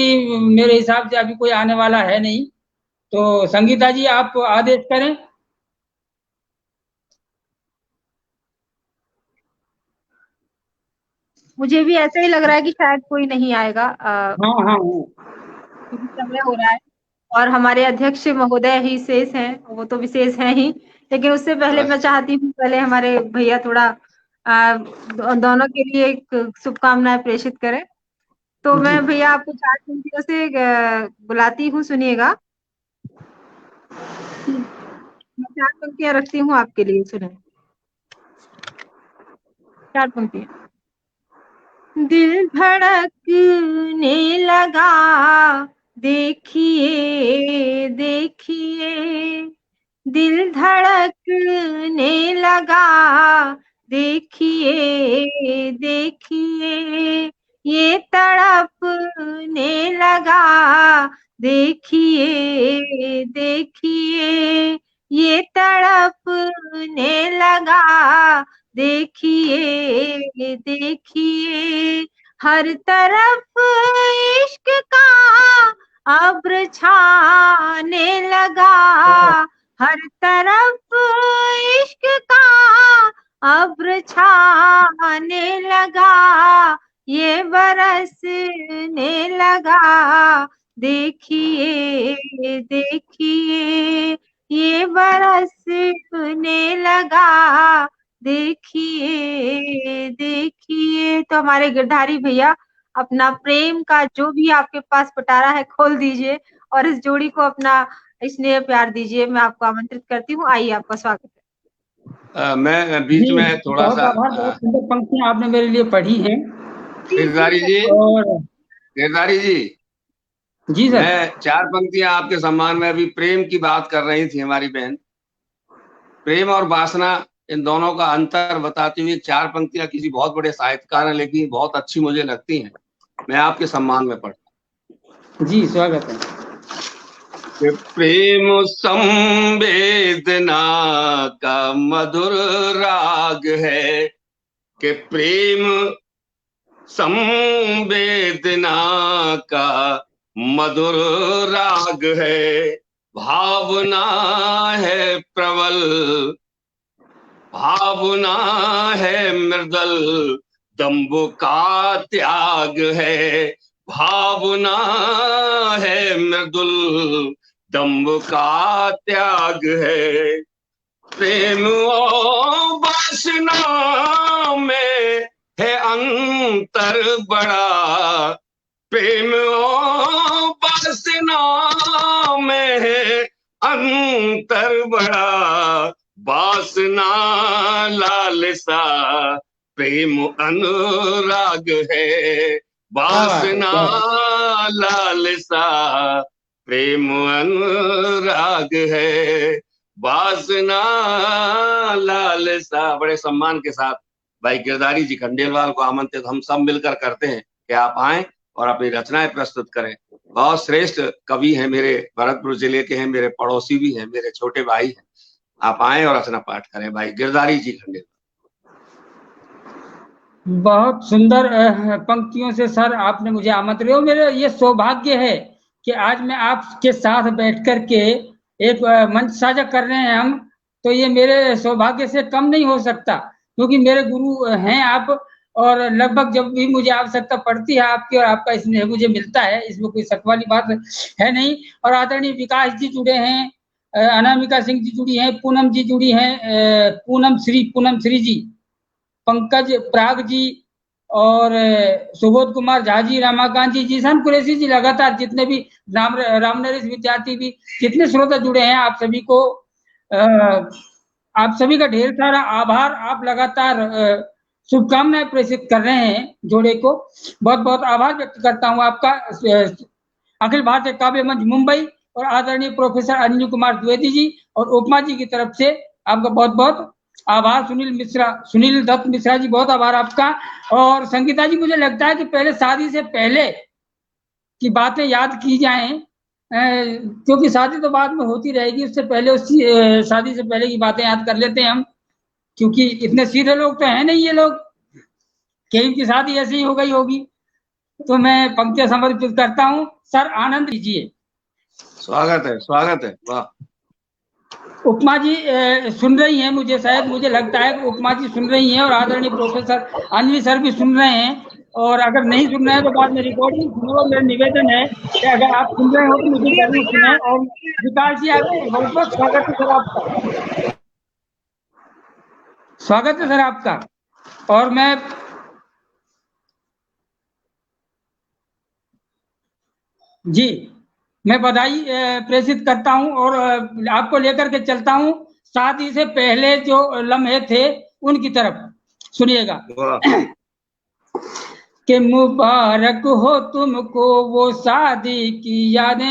Speaker 2: मेरे हिसाब से अभी कोई आने वाला है नहीं, तो संगीता जी आप आदेश करें।
Speaker 1: मुझे भी ऐसा ही लग रहा है कि शायद कोई नहीं आएगा।
Speaker 2: हाँ हाँ,
Speaker 1: समय हो रहा है, और हमारे अध्यक्ष महोदय ही शेष हैं, वो तो विशेष हैं ही। लेकिन उससे पहले मैं चाहती हूँ पहले हमारे भैया थोड़ा दोनों के लिए एक शुभकामनाएं प्रेषित करें। तो मैं भैया आपको 4 पंक्तियों से बुलाती हूँ, सुनिएगा। मैं 4 पंक्तियां रखती हूँ आपके लिए, सुने। 4 पंक्तियां। दिल धड़कने लगा, देखिए देखिए, दिल धड़कने लगा, देखिए देखिए, ये तड़पने लगा, देखिए देखिए, ये तड़पने लगा, देखिए देखिए, हर तरफ इश्क का अब्र छाने लगा, हर तरफ इश्क का अब्र छाने लगा, ये बरसने लगा, देखिए देखिए, ये बरसने लगा, देखिए देखिए। तो हमारे गिरधारी भैया अपना प्रेम का जो भी आपके पास पिटारा है खोल दीजिए, और इस जोड़ी को अपना स्नेह प्यार दीजिए। मैं आपको आमंत्रित करती हूँ, आइए, आपका स्वागत है।
Speaker 4: मैं बीच में थोड़ा सा
Speaker 2: बहुत सुंदर पंक्तियां आपने मेरे लिए पढ़ी हैं
Speaker 4: गिरधारी जी।
Speaker 2: और
Speaker 4: गिरधारी जी,
Speaker 2: जी सर,
Speaker 4: मैं 4 पंक्तियां आपके सम्मान में, अभी प्रेम की बात कर रही थी हमारी बहन, प्रेम और वासना, इन दोनों का अंतर बताती हुई 4 पंक्तियां किसी बहुत बड़े साहित्यकार ने लिखी, बहुत अच्छी मुझे लगती हैं, मैं आपके सम्मान में पढ़ता।
Speaker 2: जी स्वागत है।
Speaker 4: कि प्रेम संवेदना का मधुर राग है, कि प्रेम संवेदना का मधुर राग है, भावना है प्रबल, भावना है मृदल, दम्भ का त्याग है। भावना है मृदुल, दम्भ का त्याग है। प्रेम और वासना में है अंतर बड़ा, प्रेम और वासना में है अंतर बड़ा। वासना लालसा, प्रेम अनुराग है। वासना लालसा, प्रेम अनुराग है। वासना लालसा। बड़े सम्मान के साथ भाई गिरधारी जी खंडेलवाल को आमंत्रित हम सब मिलकर करते हैं कि आप आएं और अपनी रचनाएं प्रस्तुत करें। बहुत श्रेष्ठ कवि हैं, मेरे भरतपुर जिले के हैं, मेरे पड़ोसी भी हैं, मेरे छोटे भाई हैं। आप आएं और रचना पाठ करें। भाई गिरधारी जी खंडेलवाल।
Speaker 2: बहुत सुंदर पंक्तियों से सर आपने मुझे आमंत्रित। मेरे ये सौभाग्य है कि आज मैं आपके साथ बैठ कर के एक मंच साझा कर रहे हैं हम, तो ये मेरे सौभाग्य से कम नहीं हो सकता, क्योंकि मेरे गुरु हैं आप, और लगभग जब भी मुझे आवश्यकता पड़ती है आपकी और आपका स्नेह मुझे मिलता है, इसमें कोई शक वाली बात है नहीं। और आदरणीय विकास जी जुड़े हैं, अनामिका सिंह जी जुड़ी हैं, पूनम जी जुड़ी हैं, पूनम श्री जी, पंकज प्राग जी और सुबोध कुमार झा जी, रमाकांत जी, जीसान कुरैशी जी, लगातार जितने भी रामनरेश विद्यार्थी भी, जितने श्रोता जुड़े हैं, आप सभी को आप सभी का ढेर सारा आभार। आप लगातार शुभकामनाएं प्रेषित कर रहे हैं जोड़े को, बहुत बहुत आभार व्यक्त करता हूं आपका। अखिल भारतीय काव्य मंच मुंबई और आदरणीय प्रोफेसर अंजनी कुमार द्विवेदी जी और उपमा जी की तरफ से आपका बहुत बहुत आभार। सुनील दत्त मिश्रा जी, बहुत आभार आपका। और संगीता जी, मुझे लगता है कि पहले शादी से पहले की बातें याद की जाएं, क्योंकि शादी तो बाद में होती रहेगी, उससे पहले उसकी शादी से पहले की बातें याद कर लेते हैं हम, क्योंकि इतने सीधे लोग तो हैं नहीं ये लोग कि इनकी शादी ऐसे ही हो गई होगी। तो मैं पंक्तियां समर्पित करता हूं। सर आनंद लीजिए।
Speaker 4: स्वागत है, स्वागत है। वाह।
Speaker 2: उपमा जी सुन रही हैं, मुझे लगता है कि उपमा जी सुन रही हैं, और आदरणीय प्रोफेसर अन्वी सर भी सुन रहे हैं, और अगर नहीं सुन रहे हैं तो बाद में रिकॉर्डिंग सुनो। मेरा निवेदन है कि अगर आप सुन रहे हो तो मुझे जरूर सुने। और विकास जी, आपका बहुत बहुत स्वागत है सर, आपका स्वागत है सर आपका। और मैं जी मैं बधाई प्रेषित करता हूं और आपको लेकर के चलता हूं शादी से पहले जो लम्हे थे उनकी तरफ। सुनिएगा कि मुबारक हो तुमको वो शादी की यादें,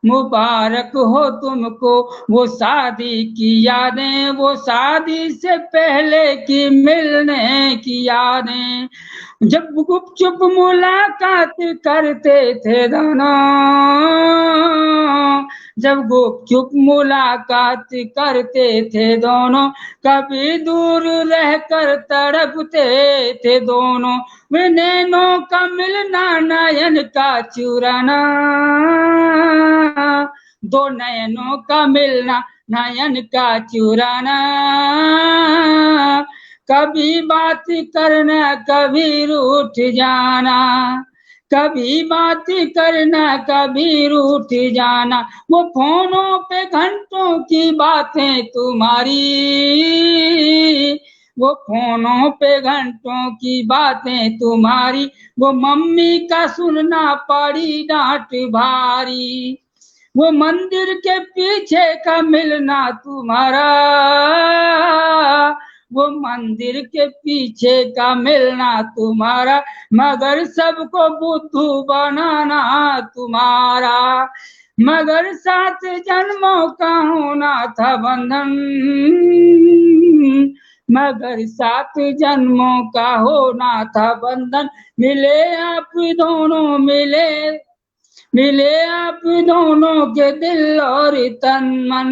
Speaker 2: मुबारक हो तुमको वो शादी की यादें, वो शादी से पहले की मिलने की यादें, जब गुपचुप मुलाकात करते थे दोनों, जब गुपचुप मुलाकात करते थे दोनों, कभी दूर रहकर तड़पते थे दोनों, वे नैनों का मिलना नयन का चुराना, दो नयनों का मिलना नयन का चुराना, कभी बात करना कभी रूठ जाना, कभी बात करना कभी रूठ जाना, वो फोनों पे घंटों की बातें तुम्हारी, वो फोनों पे घंटों की बातें तुम्हारी, वो मम्मी का सुनना पड़ी डांट भारी, वो मंदिर के पीछे का मिलना तुम्हारा, वो मंदिर के पीछे का मिलना तुम्हारा, मगर सबको बुद्धू बनाना तुम्हारा, मगर 7 जन्मों का होना था बंधन, मगर 7 जन्मों का होना था बंधन, मिले आप दोनों, मिले आप दोनों के दिल और तन मन,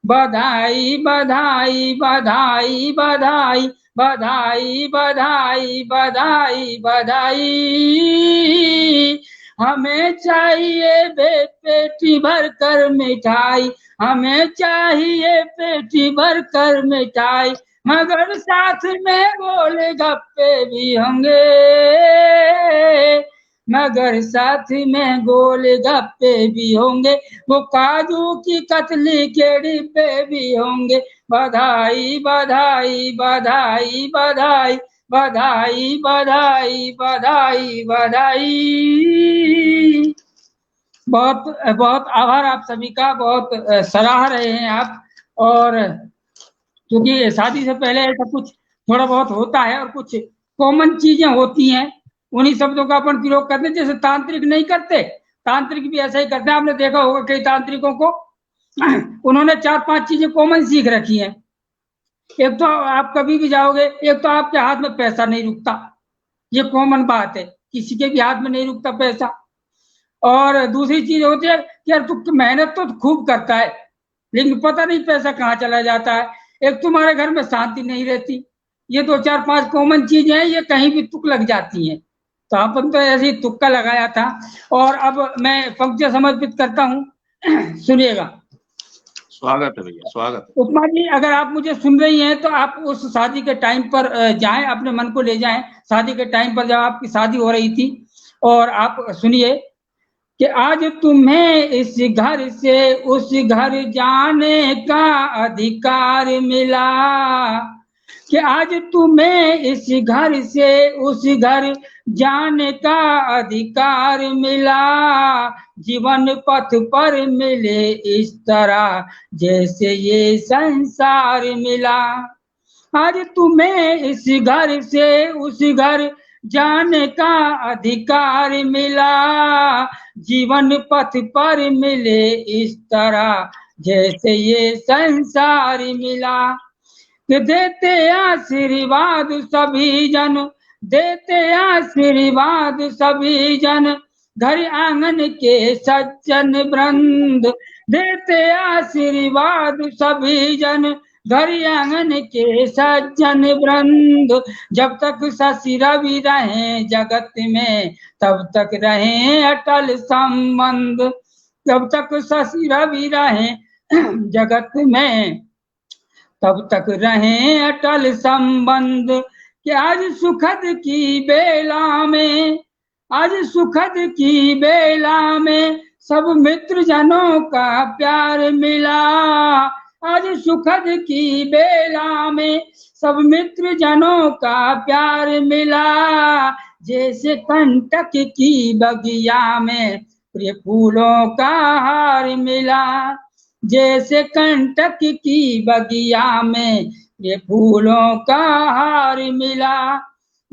Speaker 2: बधाई बधाई बधाई बधाई बधाई बधाई बधाई बधाई, हमें चाहिए पेटी भर कर मिठाई, हमें चाहिए पेटी भर कर मिठाई, मगर साथ में गोले गप्पे भी होंगे, मगर साथ में गोले गप्पे भी होंगे, वो काजू की कतली के डिब्बे भी होंगे। बधाई बधाई बधाई बधाई बधाई बधाई बधाई बधाई। बहुत बहुत आभार आप सभी का, बहुत सराह रहे हैं आप। और क्योंकि शादी से पहले ऐसा कुछ थोड़ा बहुत होता है और कुछ कॉमन चीजें होती हैं, उन्हीं शब्दों का अपन प्रयोग करते हैं, जैसे तांत्रिक नहीं करते, तांत्रिक भी ऐसा ही करते हैं। आपने देखा होगा कई तांत्रिकों को, उन्होंने 4-5 चीजें कॉमन सीख रखी हैं। एक तो आप कभी भी जाओगे, एक तो आपके हाथ में पैसा नहीं रुकता, ये कॉमन बात है, किसी के भी हाथ में नहीं रुकता पैसा। और दूसरी चीज होती है कि यार तू मेहनत तो खूब करता है, लेकिन पता नहीं पैसा कहाँ चला जाता है। एक तुम्हारे घर में शांति नहीं रहती। ये 2-4-5 कॉमन चीजें हैं, ये कहीं भी तुक लग जाती हैं। तो अपन तो ऐसे ही तुक्का लगाया था। और अब मैं पंक्तियां समर्पित करता हूँ, सुनिएगा।
Speaker 4: स्वागत है भैया, स्वागत है।
Speaker 2: उपमा जी, अगर आप मुझे सुन रही हैं तो आप उस शादी के टाइम पर जाएं, अपने मन को ले जाएं, शादी के टाइम पर जब आपकी शादी हो रही थी, और आप सुनिए कि आज तुम्हें इस घर से उस घर जाने का अधिकार मिला, कि आज तुम्हें इस घर से उस घर जाने का अधिकार मिला, जीवन पथ पर मिले इस तरह जैसे ये संसार मिला। आज तुम्हें इस घर से उस घर जाने का अधिकार मिला, जीवन पथ पर मिले इस तरह जैसे ये संसार मिला। देते आशीर्वाद सभी जन, देते आशीर्वाद सभी जन, घर आंगन के सज्जन वृंद, देते आशीर्वाद सभी जन, घर आंगन के सज्जन वृंद। जब तक शशि रवि रहे जगत में तब तक रहे अटल संबंध, जब तक शशि रवि रहे जगत में तब तक रहे अटल संबंध। कि आज सुखद की बेला में, आज सुखद की बेला में सब मित्र जनों का प्यार मिला, आज सुखद की बेला में सब मित्र जनों का प्यार मिला, जैसे कंटक की बगिया में प्रिय फूलों का हार मिला, जैसे कंटक की बगिया में ये फूलों का हार मिला।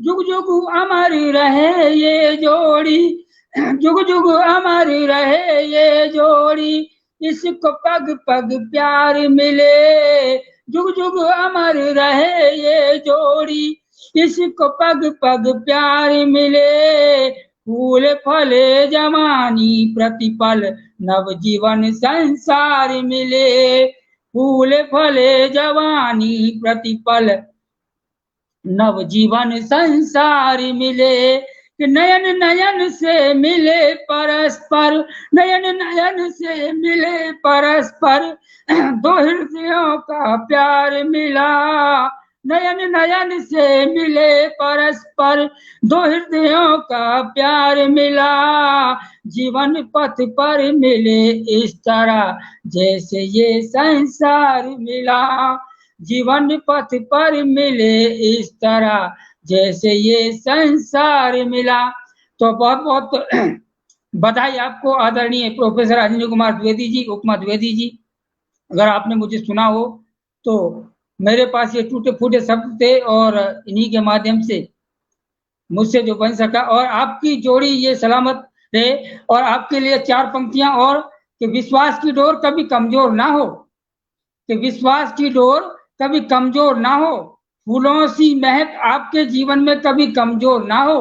Speaker 2: जुग जुग अमर रहे ये जोड़ी, जुग जुग अमर रहे ये जोड़ी, इसको पग पग प्यार मिले, जुग जुग अमर रहे ये जोड़ी, इसको पग पग प्यार मिले। फूल फले जवानी प्रतिपल नवजीवन संसार मिले, फूल फले जवानी प्रतिपल नवजीवन संसार मिले। नयन नयन से मिले परस्पर, नयन नयन से मिले परस्पर, दो हृदयों का प्यार मिला, नयन नयन से मिले परस्पर, दो हृदयों का प्यार मिला, जीवन पथ पर मिले इस तरह जैसे ये संसार मिला, जीवन पथ पर मिले इस तरह जैसे ये संसार मिला। तो बहुत बहुत बधाई आपको आदरणीय प्रोफेसर अजय कुमार द्विवेदी जी, उपमा द्विवेदी जी। अगर आपने मुझे सुना हो तो मेरे पास ये टूटे फूटे शब्द थे और इन्हीं के माध्यम से मुझसे जो बन सका, और आपकी जोड़ी ये सलामत रहे। और आपके लिए 4 पंक्तियां और, कि विश्वास की डोर कभी कमजोर ना हो, कि विश्वास की डोर कभी कमजोर ना हो, फूलों सी महक आपके जीवन में कभी कमजोर ना हो,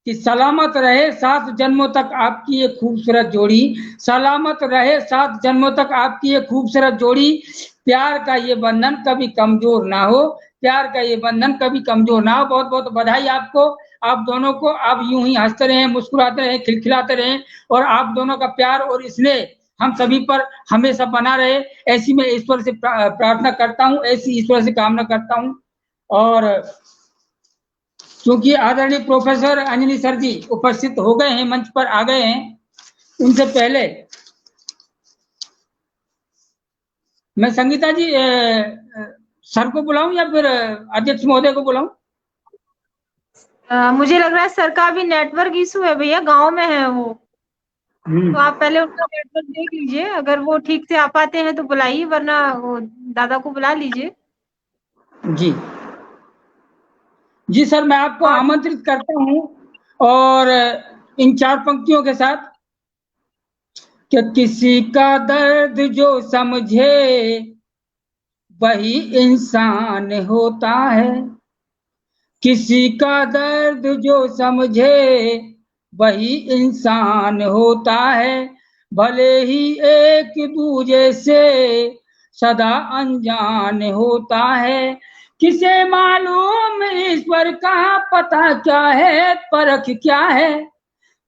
Speaker 2: कि सलामत रहे 7 जन्मों तक आपकी ये खूबसूरत जोड़ी, सलामत रहे 7 जन्मों तक आपकी ये खूबसूरत जोड़ी, प्यार का ये बंधन कभी कमजोर ना हो, प्यार का ये बंधन कभी कमजोर ना हो। बहुत बहुत बधाई आपको, आप दोनों को। आप यूं ही हंसते रहें, मुस्कुराते रहें, खिलखिलाते रहें, और आप दोनों का प्यार और स्नेह हम सभी पर हमेशा बना रहे, ऐसी मैं ईश्वर से प्रार्थना करता हूं, ऐसी ईश्वर से कामना करता हूं। और क्योंकि आदरणीय प्रोफेसर अंजनी सर जी उपस्थित हो गए हैं, मंच पर आ गए हैं, उनसे पहले मैं संगीता जी सर को बुलाऊं या फिर अध्यक्ष महोदय को बुलाऊं?
Speaker 1: मुझे लग रहा है सर का भी नेटवर्क इशू है भैया, गांव में है वो, तो आप पहले उनका नेटवर्क देख लीजिए, अगर वो ठीक से आ पाते हैं तो बुलाइए, वरना वो दादा को बुला लीजिए।
Speaker 2: जी जी सर, मैं आपको आमंत्रित करता हूं, और इन 4 पंक्तियों के साथ कि किसी का दर्द जो समझे वही इंसान होता है, किसी का दर्द जो समझे वही इंसान होता है, भले ही एक दूजे से सदा अनजान होता है। किसे मालूम ईश्वर का पता क्या है, परख क्या है,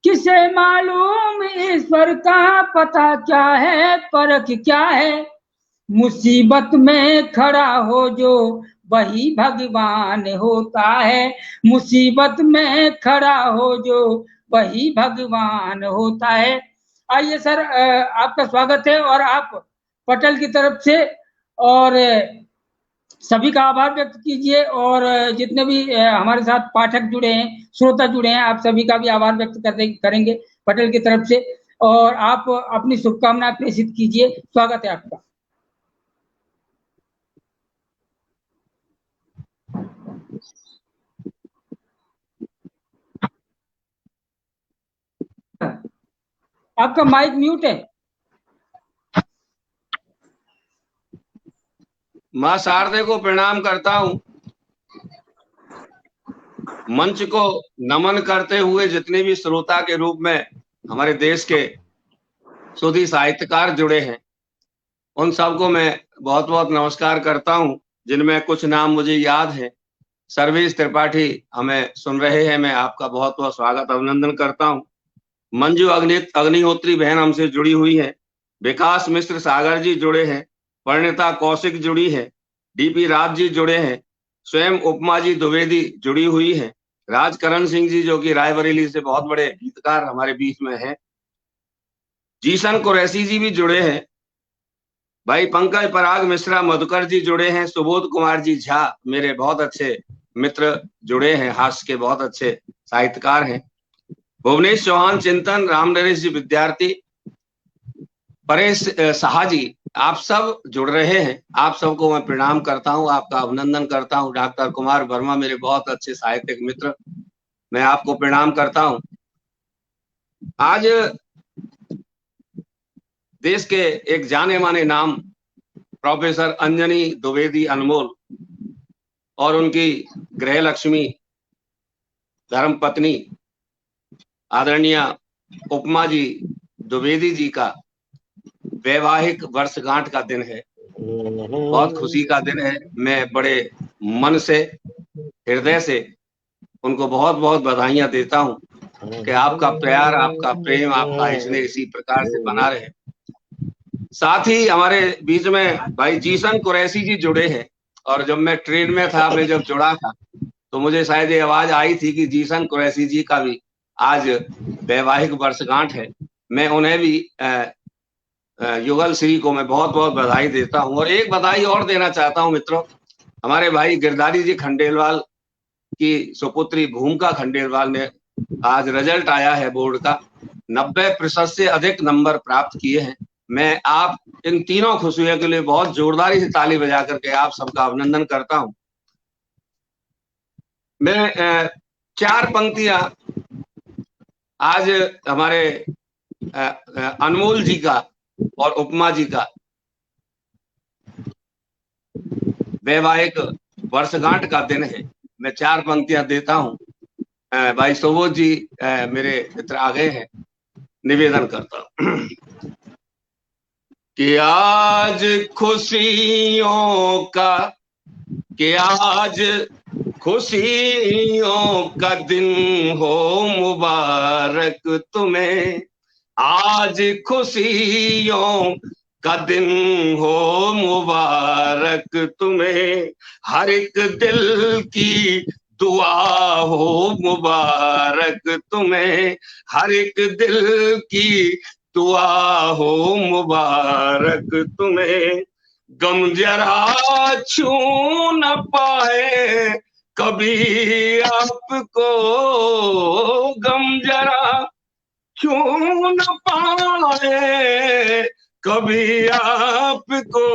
Speaker 2: किसे मालूम ईश्वर का पता क्या है, परख क्या है। मुसीबत में खड़ा हो जो वही भगवान होता है, मुसीबत में खड़ा हो जो वही भगवान होता है। आइए सर, आपका स्वागत है, और आप पटेल की तरफ से और सभी का आभार व्यक्त कीजिए, और जितने भी हमारे साथ पाठक जुड़े हैं, श्रोता जुड़े हैं, आप सभी का भी आभार व्यक्त करेंगे पटेल की तरफ से, और आप अपनी शुभकामनाएं प्रेषित कीजिए। स्वागत है आपका। आपका माइक म्यूट है।
Speaker 4: मां शारदे को प्रणाम करता हूं। मंच को नमन करते हुए जितने भी श्रोता के रूप में हमारे देश के सुधी साहित्यकार जुड़े हैं, उन सबको मैं बहुत बहुत नमस्कार करता हूं, जिनमें कुछ नाम मुझे याद है। सर्वेश त्रिपाठी हमें सुन रहे हैं, मैं आपका बहुत बहुत स्वागत अभिनंदन करता हूं। मंजू अग्निहोत्री बहन हमसे जुड़ी हुई है, विकास मिश्र सागर जी जुड़े हैं, परिणीता कौशिक जुड़ी है, डीपी राज जी जुड़े हैं, स्वयं उपमा जी द्विवेदी जुड़ी हुई है, राजकरण सिंह जी जो कि रायबरेली से बहुत बड़े गीतकार हमारे बीच में हैं, जीशन कुरैशी जी भी जुड़े हैं, भाई पंकज पराग मिश्रा मधुकर जी जुड़े हैं, सुबोध कुमार जी झा मेरे बहुत अच्छे मित्र जुड़े हैं, हास्य के बहुत अच्छे साहित्यकार हैं, भुवनेश चौहान चिंतन, राम नरेश जी विद्यार्थी, परेश साहा जी, आप सब जुड़ रहे हैं। आप सबको मैं प्रणाम करता हूं, आपका अभिनंदन करता हूं। डॉक्टर कुमार वर्मा मेरे बहुत अच्छे साहित्यिक मित्र, मैं आपको प्रणाम करता हूं। आज देश के एक जाने माने नाम प्रोफेसर अंजनी द्विवेदी अनमोल और उनकी गृह लक्ष्मी धर्मपत्नी आदरणीय उपमा जी द्विवेदी जी का वैवाहिक वर्षगांठ का दिन है। बहुत खुशी का दिन है। मैं बड़े मन से, हृदय से उनको बहुत बहुत बधाइयां देता हूं कि आपका प्यार, आपका प्रेम, आपका स्नेह इसी प्रकार से बना रहे। साथ ही हमारे बीच में भाई जीशन कुरैशी जी जुड़े हैं, और जब मैं ट्रेन में था, मैं जब जुड़ा था तो मुझे शायद ये आवाज आई थी कि जीशन कुरैशी जी का भी आज वैवाहिक वर्षगांठ है। मैं उन्हें भी युगल श्री को मैं बहुत बहुत बधाई देता हूं। और एक बधाई और देना चाहता हूं मित्रों, हमारे भाई गिरधारी जी खंडेलवाल की सुपुत्री भूमिका खंडेलवाल ने आज रिजल्ट आया है बोर्ड का, 90% से अधिक नंबर प्राप्त किए हैं। मैं आप इन तीनों खुशियों के लिए बहुत जोरदारी से ताली बजा करके आप सबका अभिनंदन करता हूं। मैं 4 पंक्तियां आज हमारे अनमोल जी का और उपमा जी का वैवाहिक वर्षगांठ का दिन है, मैं 4 पंक्तियां देता हूं। भाई सुबोध जी मेरे मित्र आ गए हैं, निवेदन करता हूं कि आज खुशियों का कि आज खुशियों का दिन हो मुबारक तुम्हें, आज खुशियों का दिन हो मुबारक तुम्हें, हर एक दिल की दुआ हो मुबारक तुम्हें, हर एक दिल की दुआ हो मुबारक तुम्हें। गम जरा छू न पाए कभी आपको, गम जरा छू न पाए कभी आपको,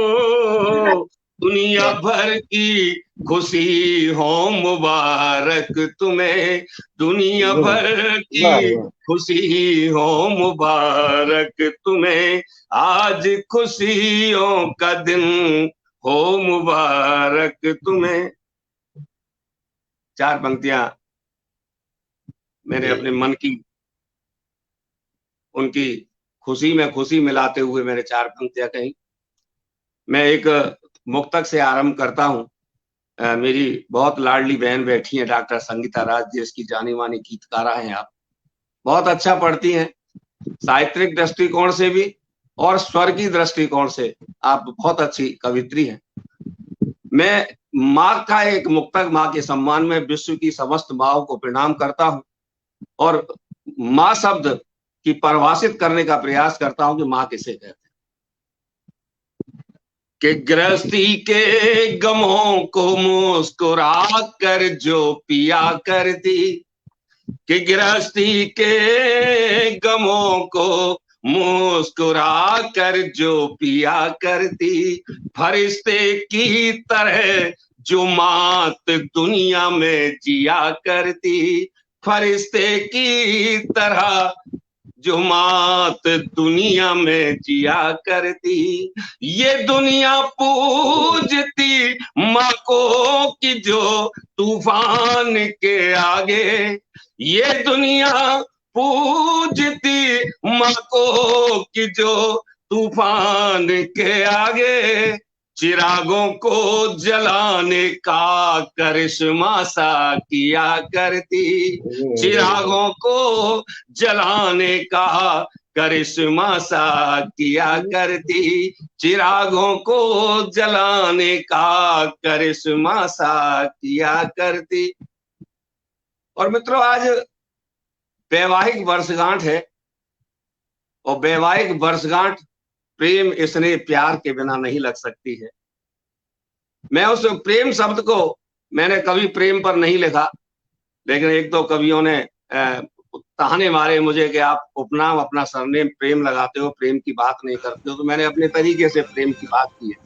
Speaker 4: दुनिया भर की खुशी हो मुबारक तुम्हें, दुनिया भर की खुशी हो मुबारक तुम्हें, आज खुशियों का दिन हो मुबारक तुम्हें। 4 पंक्तियां मैंने अपने मन की, उनकी खुशी में खुशी मिलाते हुए मैंने 4 पंक्तियां कही। मैं एक मुक्तक से आरंभ करता हूं। मेरी बहुत लाडली बहन बैठी है डॉक्टर संगीता राज, जिसकी जानी मानी गीतकारा हैं आप, बहुत अच्छा पढ़ती हैं, साहित्यिक दृष्टिकोण से भी और स्वर की दृष्टिकोण से आप बहुत अच्छी कवित्री हैं। मैं माँ का एक मुक्तक, माँ के सम्मान में विश्व की समस्त माँओं को प्रणाम करता हूं और माँ शब्द की परिभाषित करने का प्रयास करता हूं कि माँ किसे कहते हैं। कि गृहस्थी के गमों को मुस्कुरा कर जो पिया करती, कि गृहस्थी के गमों को मुस्कुरा कर जो पिया करती, फरिश्ते की तरह जो मात दुनिया में जिया करती, फरिश्ते की तरह जो मात दुनिया में जिया करती, ये दुनिया पूजती माँ को कि जो तूफान के आगे, ये दुनिया पूजती माँ को कि जो तूफान के आगे, चिरागों को जलाने का करिश्मा सा किया करती, चिरागों को जलाने का करिश्मा सा किया करती, चिरागों को जलाने का करिश्मा सा किया करती। और मित्रों, आज वैवाहिक वर्षगांठ है और वैवाहिक वर्षगांठ प्रेम, स्नेह, प्यार के बिना नहीं लग सकती है। मैं उस प्रेम शब्द को मैंने कभी प्रेम पर नहीं लिखा, लेकिन एक दो कवियों ने ताने मारे मुझे कि आप उपनाम अपना सरनेम प्रेम लगाते हो, प्रेम की बात नहीं करते हो। तो मैंने अपने तरीके से प्रेम की बात की है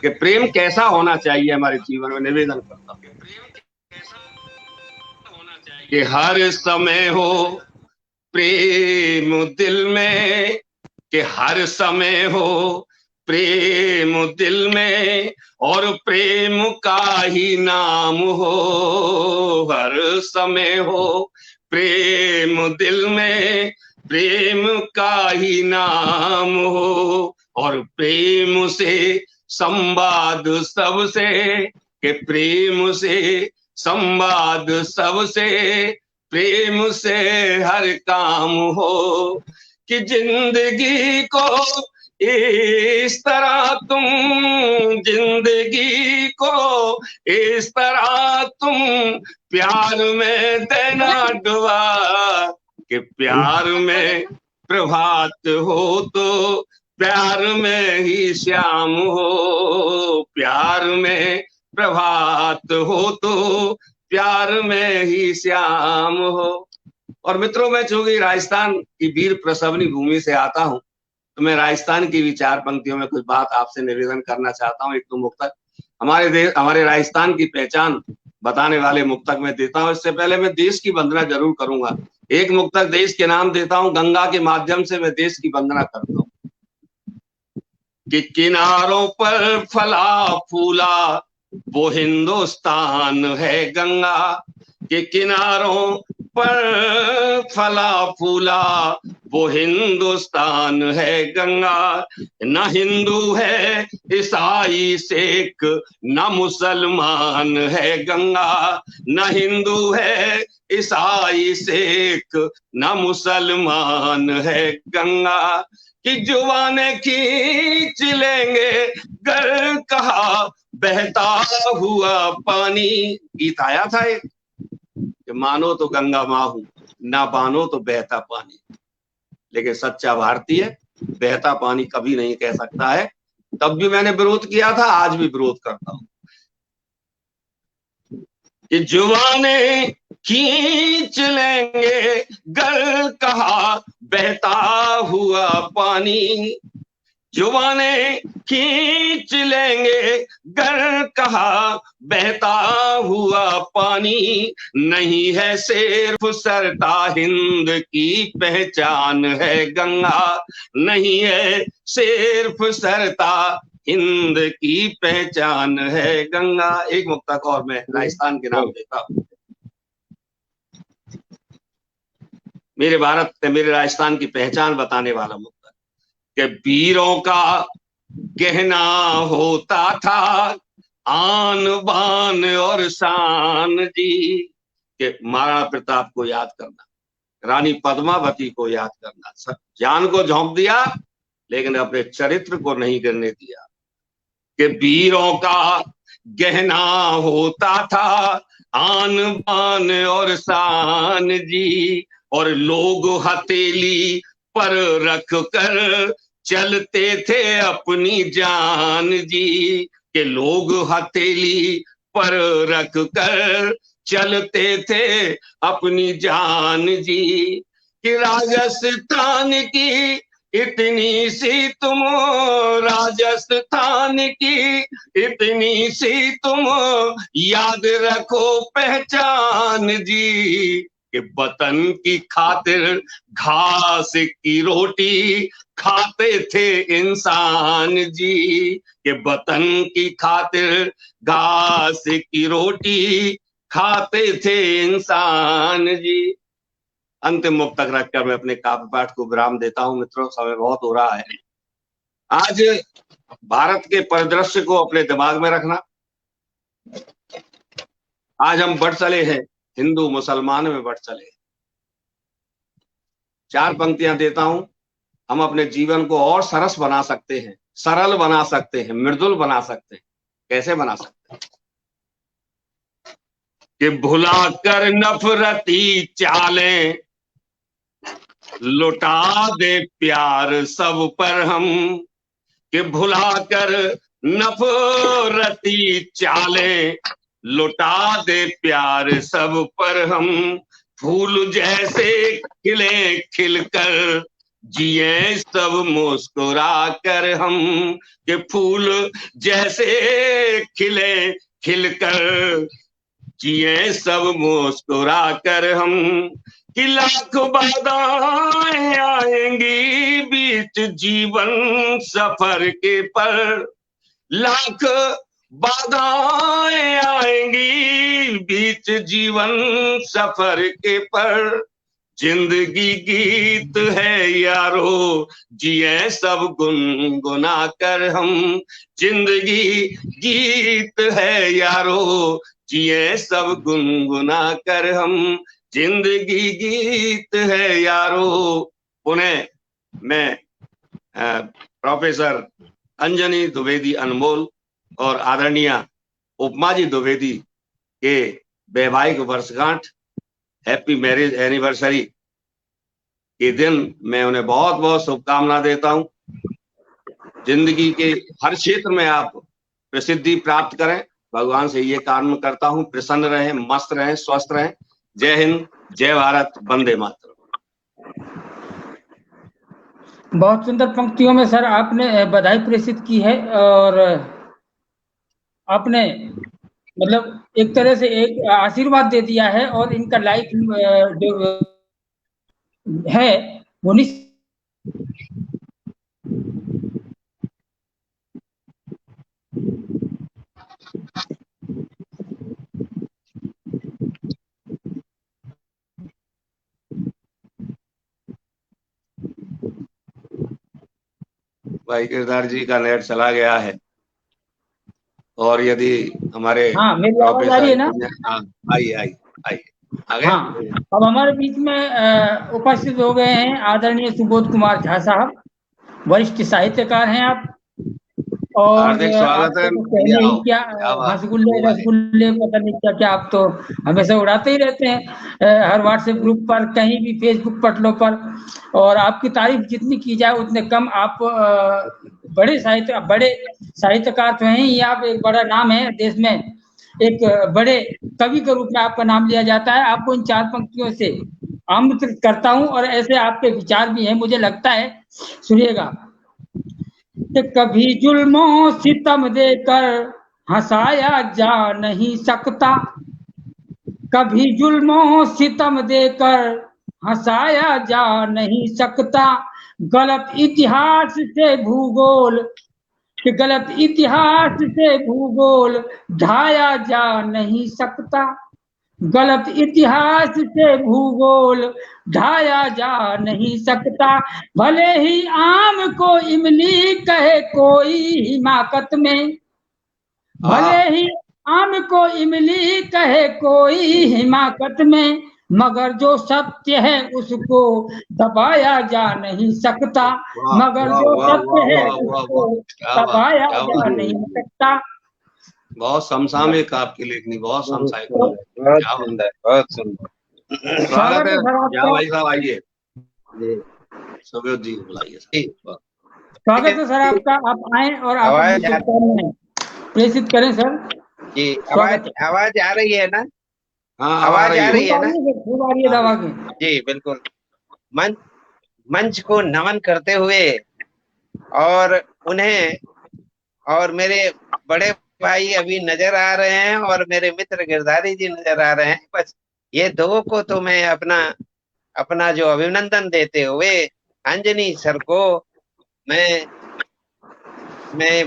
Speaker 4: कि प्रेम कैसा होना चाहिए हमारे जीवन में। निवेदन करता हूं कि हर समय हो प्रेम दिल में, कि हर समय हो प्रेम दिल में और प्रेम का ही नाम हो, हर समय हो प्रेम दिल में, प्रेम का ही नाम हो, और प्रेम से संवाद सबसे, कि प्रेम से संवाद सबसे, प्रेम से हर काम हो, कि जिंदगी को इस तरह तुम, जिंदगी को इस तरह तुम प्यार में देना डुबा, कि प्यार में प्रभात हो तो प्यार में ही शाम हो, प्यार में प्रभात हो तो प्यार में ही श्याम हो। और मित्रों, मैं चूंकि राजस्थान की वीर प्रसवनी भूमि से आता हूं, तो मैं राजस्थान की भी 4 पंक्तियों में कुछ बात आपसे निवेदन करना चाहता हूं। एक तो मुक्तक हमारे राजस्थान की पहचान बताने वाले मुक्तक मैं देता हूं। इससे पहले मैं देश की वंदना जरूर करूंगा। एक मुक्तक देश के नाम देता हूं, गंगा के माध्यम से मैं देश की वंदना करता हूं। कि किनारों पर फला फूला वो हिंदुस्तान है गंगा, के किनारों पर फला फूला वो हिंदुस्तान है गंगा। न हिंदू है ईसाई सिख, न मुसलमान है गंगा। न हिंदू है ईसाई सिख, न मुसलमान है गंगा। कि जुबानें खींच लेंगे गर कहा बहता हुआ पानी। गीत आया था एक कि मानो तो गंगा माँ हूं, ना मानो तो बहता पानी। लेकिन सच्चा भारतीय बहता पानी कभी नहीं कह सकता है। तब भी मैंने विरोध किया था, आज भी विरोध करता हूं कि जुबानें खींच लेंगे गर कहा बहता हुआ पानी। जुबानें खींच लेंगे गर कहा बहता हुआ पानी। नहीं है सिर्फ सरता हिंद की पहचान है गंगा। नहीं है सिर्फ सरता हिंद की पहचान है गंगा। एक मुक्तक और मैं राजस्थान के नाम देता हूं। मेरे भारत मेरे राजस्थान की पहचान बताने वाला मुक्तक कि वीरों का गहना होता था आन बान और शान जी। के महाराणा प्रताप को याद करना, रानी पद्मावती को याद करना। सब जान को झोंक दिया लेकिन अपने चरित्र को नहीं गिरने दिया। कि वीरों का गहना होता था आन बान और शान जी। और लोग हथेली पर रख कर चलते थे अपनी जान जी। के लोग हथेली पर रख कर चलते थे अपनी जान जी। कि राजस्थान की इतनी सी तुम, राजस्थान की इतनी सी तुम याद रखो पहचान जी। कि वतन की खातिर घास की रोटी खाते थे इंसान जी। कि वतन की खातिर घास की रोटी खाते थे इंसान जी। अंतिम मुक्तक रखकर मैं अपने काव्य पाठ को विराम देता हूं। मित्रों, समय बहुत हो रहा है। आज भारत के परिदृश्य को अपने दिमाग में रखना। आज हम बढ़ चले हैं, हिंदू मुसलमान में बढ़ चले। चार पंक्तियां देता हूं। हम अपने जीवन को और सरस बना सकते हैं, सरल बना सकते हैं, मृदुल बना सकते हैं। कैसे बना सकते हैं? कि भुला कर नफरती चालें लुटा दे प्यार सब पर हम। कि भुला कर नफरती चालें लुटा दे प्यार सब पर हम। फूल जैसे खिले खिलकर जिए सब मुस्कुरा कर हम। कि फूल जैसे खिले खिलकर जिए सब मुस्कुरा कर हम। कि लाख बाधाएं आएंगी बीच जीवन सफर के पर। लाख बाधाएं आएंगी बीच जीवन सफर के पर। जिंदगी गीत है यारो जिए सब गुनगुना कर हम। जिंदगी गीत है यारो जिए सब गुनगुना कर हम। जिंदगी गीत है यारो। पुनः मैं प्रोफेसर अंजनी द्विवेदी अनमोल और आदरणीय उपमा जी द्विवेदी के वैवाहिक वर्षगांठ, हैप्पी मैरिज एनिवर्सरी के दिन मैं उन्हें बहुत बहुत शुभकामना देता हूं। जिंदगी के हर क्षेत्र में आप प्रसिद्धि प्राप्त करें, भगवान से ये काम करता हूं। प्रसन्न रहें, मस्त रहें, स्वस्थ रहें। जय हिंद, जय भारत, वंदे मातरम।
Speaker 2: बहुत सुंदर पंक्तियों में सर आपने बधाई प्रेषित की है और आपने मतलब एक तरह से एक आशीर्वाद दे दिया है। और इनका लाइफ जो है वो
Speaker 4: भाई गिरधार जी का नेट चला गया है, और यदि हमारे
Speaker 2: हाँ, मेरी आवाज आ रही है ना?
Speaker 4: हाँ, आइए आइए आइए आगे।
Speaker 2: हाँ, अब हमारे बीच में उपस्थित हो गए हैं आदरणीय सुबोध कुमार झा साहब, वरिष्ठ साहित्यकार हैं आप, और
Speaker 4: हार्दिक स्वागत है।
Speaker 2: आपको तो कहने ही क्या,
Speaker 4: क्या बात
Speaker 2: हंसगुल्ले
Speaker 4: है।
Speaker 2: रसगुल्ले पता नहीं क्या क्या, आप तो हमेशा उड़ाते ही रहते हैं हर व्हाट्सएप ग्रुप पर, कहीं भी फेसबुक पटलों पर, और आपकी तारीफ जितनी की जाए उतने कम। आप बड़े साहित्यकार तो हैं ही, आप एक बड़ा नाम है देश में, एक बड़े कवि के रूप में आपका नाम लिया जाता है। आपको इन 4 पंक्तियों से आमंत्रित करता हूं, और ऐसे आपके विचार भी हैं मुझे लगता है, सुनिएगा। कि कभी जुल्मों सितम देकर हंसाया जा नहीं सकता, कभी जुल्मों सितम देकर हंसाया जा नहीं सकता, गलत इतिहास से भूगोल, कि गलत इतिहास से भूगोल ढाया जा नहीं सकता, गलत इतिहास से भूगोल ढाया जा नहीं सकता, भले ही आम को इमली कहे कोई हिमाकत में, भले ही आम को इमली कहे कोई हिमाकत में, मगर जो सत्य है उसको दबाया जा नहीं सकता, मगर जो सत्य है उसको दबाया जा नहीं सकता।
Speaker 4: बहुत समसामयिक आपकी लेखनी, बहुत समसामयिक,
Speaker 9: बहुत सुंदर, बहुत सुंदर।
Speaker 4: स्वागत है।
Speaker 2: स्वागत है
Speaker 4: यहाँ भाई साहब आइए, सुबोध जी को बुलाइए।
Speaker 2: स्वागत है सर आपका, आप आए और आप
Speaker 9: आवाज
Speaker 2: प्रेषित करें सर
Speaker 9: जी।
Speaker 2: स्वागत
Speaker 9: आवाज आ रही है ना?
Speaker 4: हाँ,
Speaker 9: आवाज आ रही है ना?
Speaker 2: खूब आ रही है दवा की।
Speaker 9: जी बिल्कुल। मंच को नमन करते हुए, और उन्हें, और मेरे बड़े भाई अभी नजर आ रहे हैं, और मेरे मित्र गिरधारी जी नजर आ रहे हैं, बस ये 2 को तो मैं अपना जो अभिनंदन देते हुए अंजनी सर को मैं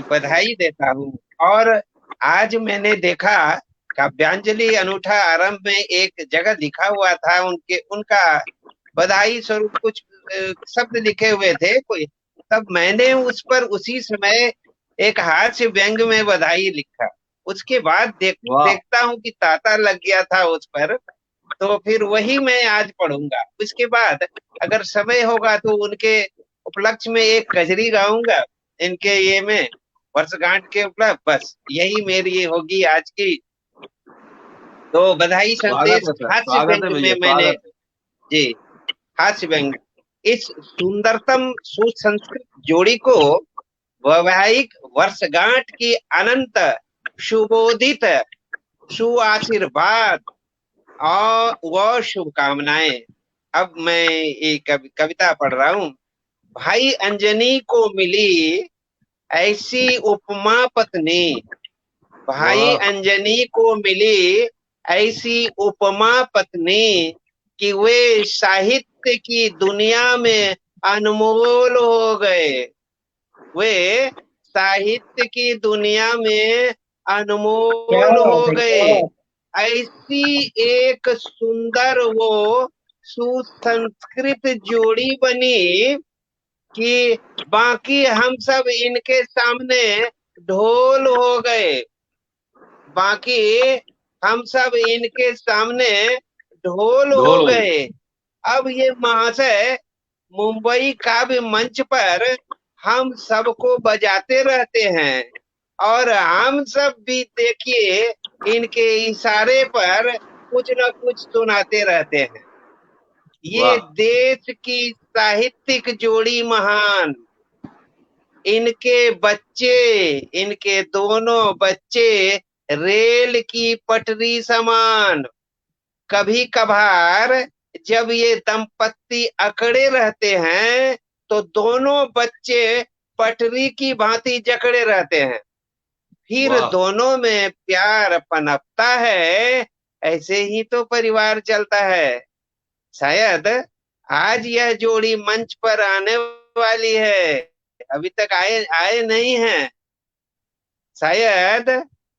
Speaker 9: बधाई देता हूँ। और आज मैंने देखा काव्यांजलि अनूठा आरंभ में एक जगह लिखा हुआ था, उनका बधाई स्वरूप कुछ शब्द लिखे हुए थे कोई, तब मैंने उस पर उसी समय एक हास्य व्यंग में बधाई लिखा। उसके बाद देखता हूँ कि ताता लग गया था उस पर, तो फिर वही मैं आज पढ़ूंगा। उसके बाद अगर समय होगा तो उनके उपलक्ष्य में एक कजरी गाऊंगा, इनके ये में वर्षगांठ के उपलक्ष्य। बस यही मेरी होगी आज की तो बधाई संदेश हास्य व्यंग में मैंने जी हास्य व्यंग इस सुंदरतम सुसंस्कृत जोड़ी को वैवाहिक वर्षगांठ की अनंत शुभोदित सुआशीर्वाद और वह शुभकामनाएं। अब मैं एक कविता पढ़ रहा हूँ। भाई अंजनी को मिली ऐसी उपमा पत्नी, भाई अंजनी को मिली ऐसी उपमा पत्नी कि वे साहित्य की दुनिया में अनमोल हो गए, वे साहित्य की दुनिया में अनमोल हो गए। ऐसी एक सुंदर वो सुसंस्कृत जोड़ी बनी कि बाकी हम सब इनके सामने ढोल हो गए, बाकी हम सब इनके सामने ढोल हो गए। अब ये महाशय मुंबई काव्य मंच पर हम सबको बजाते रहते हैं, और हम सब भी देखिए इनके इशारे पर कुछ न कुछ सुनाते रहते हैं। ये देश की साहित्यिक जोड़ी महान, इनके बच्चे, इनके दोनों बच्चे रेल की पटरी समान। कभी कभार जब ये दंपत्ति अकड़े रहते हैं तो दोनों बच्चे पटरी की भांति जकड़े रहते हैं, फिर दोनों में प्यार पनपता है। ऐसे ही तो परिवार चलता है। शायद आज यह जोड़ी मंच पर आने वाली है, अभी तक आए नहीं है। शायद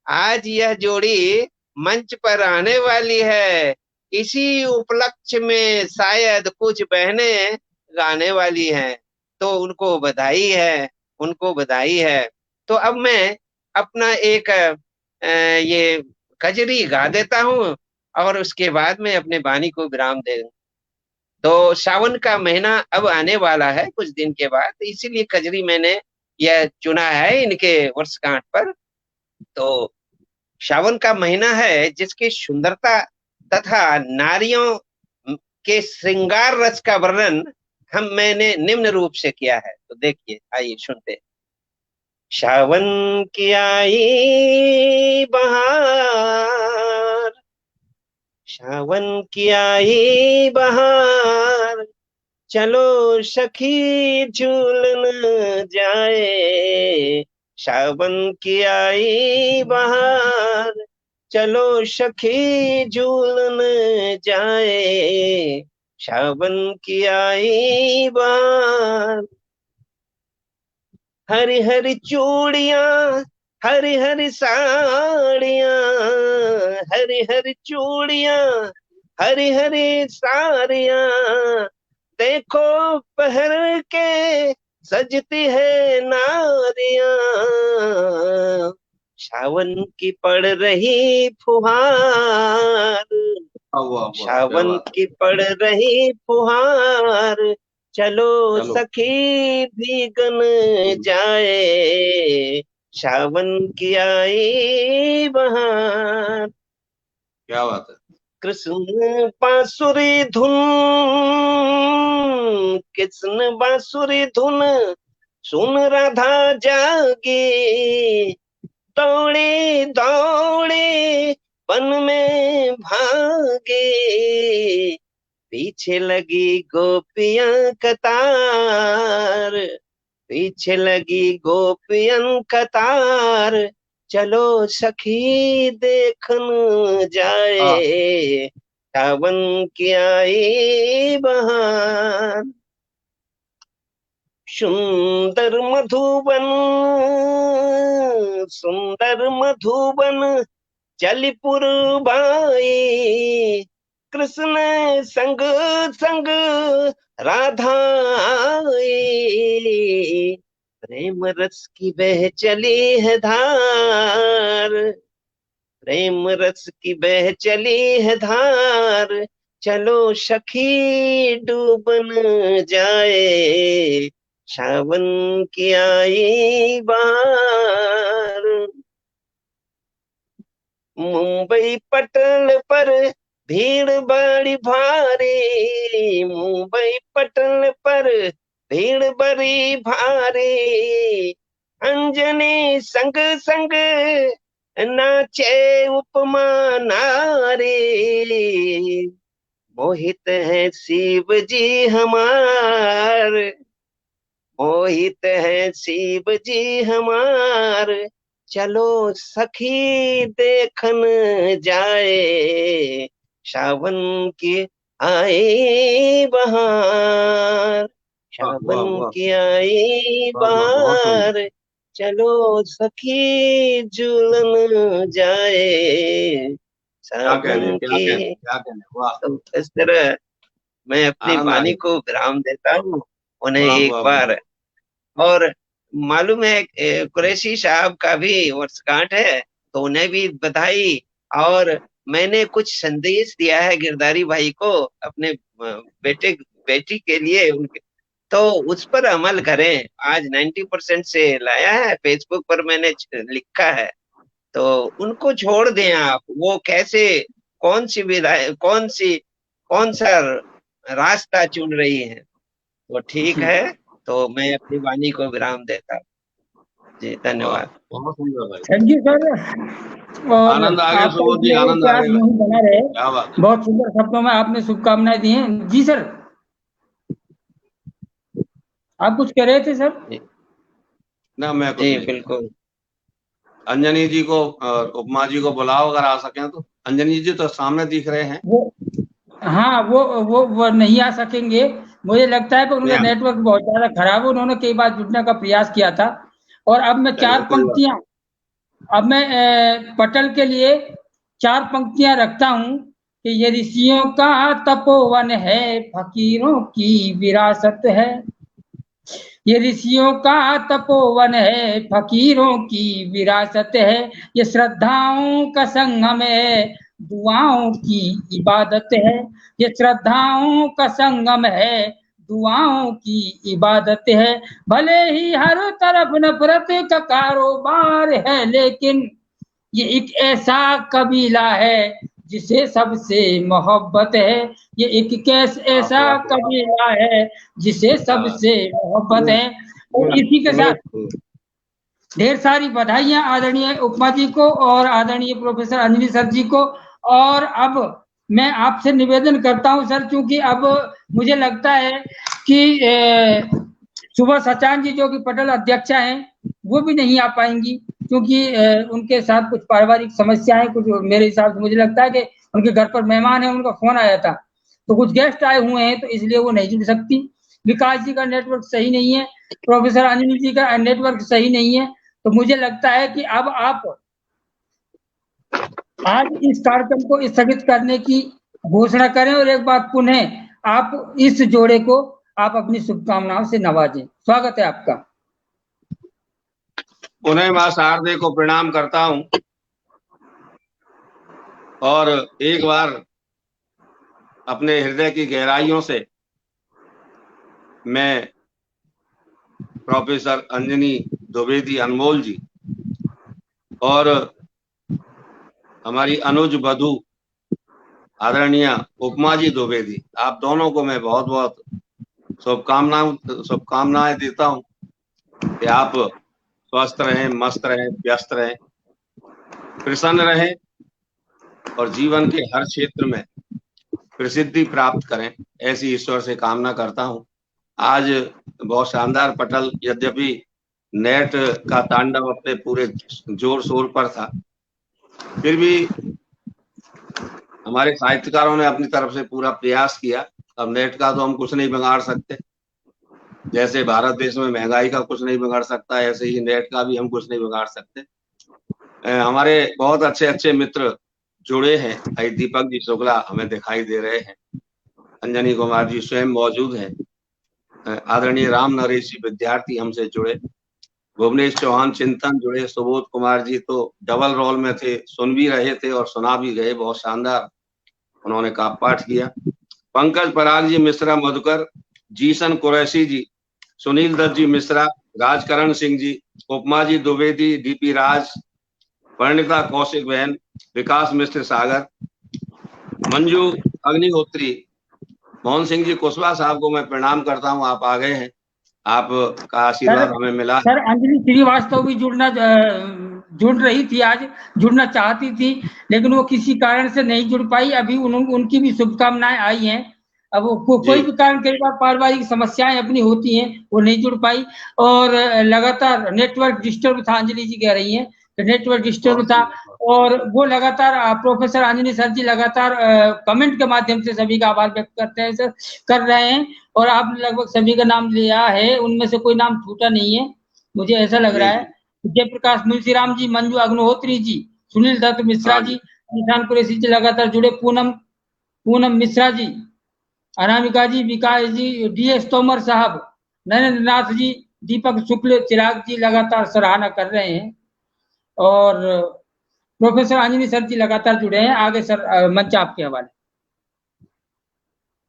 Speaker 9: आज यह जोड़ी मंच पर आने वाली है, इसी उपलक्ष्य में शायद कुछ बहनें गाने वाली हैं, तो उनको बधाई है। उनको बधाई है। तो अब मैं अपना एक ये कजरी गा देता हूँ और उसके बाद में अपने वाणी को विराम दे दूं। तो सावन का महीना अब आने वाला है कुछ दिन के बाद, इसीलिए कजरी मैंने यह चुना है इनके वर्षगांठ पर। तो सावन का महीना है जिसकी सुंदरता तथा नारियों के श्रृंगार रस का वर्णन मैंने निम्न रूप से किया है। तो देखिए, आइए सुनते हैं। सावन की आई बहार, सावन की आई बहार, चलो सखी झूलन जाए। सावन की आई बहार, चलो सखी झूलन जाए। सावन की आई बहार, हरी हरी चूड़ियां, हरी हरी साड़ियां, हरी हरी चूड़ियां, हरी हरी साड़ियां, देखो पहन के सजती है नारियां। सावन की पड़ रही फुहार, सावन की पड़ रही फुहार, चलो सखी भीगन जाए। सावन की आई बहार।
Speaker 4: क्या बात है।
Speaker 9: कृष्ण बांसुरी धुन, कृष्ण बांसुरी धुन, सुन राधा जागी। दौड़ी दौड़ी वन में भागे, पीछे लगी गोपियां कतार, पीछे लगी गोपियन कतार, चलो सखी देखन जाए। सावन की आई बहार। सुंदर मधुबन, सुंदर मधुबन, चलिपुर बाई। कृष्ण संग संग राधा आई। प्रेम रस की बह चली है धार, प्रेम रस की बह चली है धार, चलो सखी डूबन जाए। सावन की आई बहार। मुंबई पटल पर भीड़ बड़ी भारी, मुंबई पटल पर भीड़ बड़ी भारी। अंजनी संग संग नाचे उपमा नारी। मोहित है शिव जी हमार, मोहित है शिव जी हमार, चलो सखी देखन जाए। सावन की आई बहार, सावन की आई बहार, चलो सखी झूलन जाए। सावन की। तो इस तरह मैं अपनी वाणी को विराम देता हूँ उन्हें एक बार। और मालूम है कुरैशी साहब का भी वर्षगांठ है, तो उन्हें भी बधाई। और मैंने कुछ संदेश दिया है गिरधारी भाई को अपने बेटी के लिए, उनके, तो उस पर अमल करें। आज 90% से लाया है, फेसबुक पर मैंने लिखा है, तो उनको छोड़ दें आप। वो कैसे, कौन सी विधायक, कौन सा रास्ता चुन रही है, वो ठीक है। तो मैं अपनी वाणी को विराम देता हूँ जी। धन्यवाद।
Speaker 4: बहुत सुंदर भाई।
Speaker 2: Thank you sir. और
Speaker 4: आनंद आ गया,
Speaker 2: आपका
Speaker 4: सुबोध जी, आनंद आ गया।
Speaker 2: यूं बना रहे।
Speaker 4: क्या बात है।
Speaker 2: बहुत सुंदर शब्दों में आपने शुभकामनाएं दी हैं जी। सर आप कुछ कह रहे थे सर?
Speaker 4: ना, मैं कुछ
Speaker 9: जी
Speaker 4: नहीं।
Speaker 9: बिल्कुल।
Speaker 4: अंजनी जी को, उपमा जी को बुलाओ अगर आ सकें तो। अंजनी जी तो सामने दिख रहे हैं।
Speaker 2: हाँ, वो नहीं आ सकेंगे। मुझे लगता है कि उनका नेटवर्क बहुत ज्यादा खराब है। उन्होंने कई बार जुड़ने का प्रयास किया था। और अब मैं चार पंक्तियां, अब मैं पटल के लिए 4 पंक्तियां रखता हूं कि ये ऋषियों का तपोवन है, फकीरों की विरासत है। ये ऋषियों का तपोवन है, फकीरों की विरासत है, ये श्रद्धाओं का संगम है, दुआओं की इबादत है, ये श्रद्धाओं का संगम है, दुआओं की इबादत है। भले ही हर तरफ नफरत का कारोबार है, लेकिन ये एक ऐसा कबीला है जिसे सबसे मोहब्बत है। ये एक ऐसा कबीला है जिसे सबसे मोहब्बत है। और इसी के साथ ढेर सारी बधाइयां आदरणीय उपमा जी को और आदरणीय प्रोफेसर अंजनी सर जी को। और अब मैं आपसे निवेदन करता हूं सर, क्योंकि अब मुझे लगता है कि सुबह सचान जी जो कि पटल अध्यक्षा हैं वो भी नहीं आ पाएंगी, क्योंकि उनके साथ कुछ पारिवारिक समस्याएं, कुछ मेरे हिसाब से मुझे लगता है कि उनके घर पर मेहमान है, उनका फोन आया था, तो कुछ गेस्ट आए हुए हैं, तो इसलिए वो नहीं जुड़ सकती। विकास जी का नेटवर्क सही नहीं है, प्रोफेसर अंजनी जी का नेटवर्क सही नहीं है। तो मुझे लगता है कि अब आप आज इस कार्यक्रम को स्थगित करने की घोषणा करें और एक बार पुनः आप इस जोड़े को आप अपनी शुभकामनाओं से नवाजें। स्वागत है आपका।
Speaker 4: पुनः मां शारदे को प्रणाम करता हूं और एक बार अपने हृदय की गहराइयों से मैं प्रोफेसर अंजनी द्विवेदी अनमोल जी और हमारी अनुज बधू आदरणीय उपमा जी द्विवेदी, आप दोनों को मैं बहुत बहुत शुभकामनाएं देता हूं कि आप स्वस्थ रहें, मस्त रहें, व्यस्त रहें, प्रसन्न रहें और जीवन के हर क्षेत्र में प्रसिद्धि प्राप्त करें, ऐसी ईश्वर से कामना करता हूं। आज बहुत शानदार पटल, यद्यपि नेट का तांडव अपने पूरे जोर शोर पर था, फिर भी हमारे साहित्यकारों ने अपनी तरफ से पूरा प्रयास किया। अब नेट का तो हम कुछ नहीं बिगाड़ सकते, जैसे भारत देश में महंगाई का कुछ नहीं बिगाड़ सकता, ऐसे ही नेट का भी हम कुछ नहीं बिगाड़ सकते। हमारे बहुत अच्छे अच्छे मित्र जुड़े हैं। दीपक जी शुक्ला हमें दिखाई दे रहे हैं, अंजनी कुमार जी स्वयं मौजूद हैं, आदरणीय राम नरेश जी विद्यार्थी हमसे जुड़े, भुवनेश चौहान चिंतन जुड़े, सुबोध कुमार जी तो डबल रोल में थे, सुन भी रहे थे और सुना भी गए, बहुत शानदार उन्होंने काव्य पाठ किया। पंकज पराग जी मिश्रा मधुकर, जीसन कुरैशी जी, सुनील दत्त जी मिश्रा, राजकरण सिंह जी, उपमा जी द्विवेदी, डीपी राज, परिणीता कौशिक बहन, विकास मिश्र सागर, मंजू अग्निहोत्री, मोहन सिंह जी कुशवाहा साहब को मैं प्रणाम करता हूं, आप आ गए हैं, आपका आशीर्वाद हमें मिला।
Speaker 2: सर अंजलि श्रीवास्तव भी जुड़ रही थी, आज जुड़ना चाहती थी, लेकिन वो किसी कारण से नहीं जुड़ पाई। अभी उनकी भी शुभकामनाएं आई हैं। अब कोई भी कारण, कई बार पारिवारिक समस्याएं अपनी होती हैं, वो नहीं जुड़ पाई और लगातार नेटवर्क डिस्टर्ब था, अंजलि जी कह रही हैं नेटवर्क डिस्टर्ब था। और वो लगातार प्रोफेसर अंजनी सर जी लगातार कमेंट के माध्यम से सभी का आभार व्यक्त करते हैं सर, कर रहे हैं, और आप लगभग सभी का नाम लिया है, उनमें से कोई नाम छूटा नहीं है, मुझे ऐसा लग रहा है। जयप्रकाश मुंशीराम जी, मंजू अग्निहोत्री जी, सुनील दत्त मिश्रा जी, निशान कुरैशी जी लगातार जुड़े, पूनम मिश्रा जी, अनामिका जी, विकास जी, डीएस तोमर साहब, नरेंद्र नाथ जी, दीपक शुक्ल, चिराग जी लगातार सराहना कर रहे हैं और प्रोफेसर अंजनी सर जी लगातार जुड़े हैं। आगे सर मंच आपके हवाले।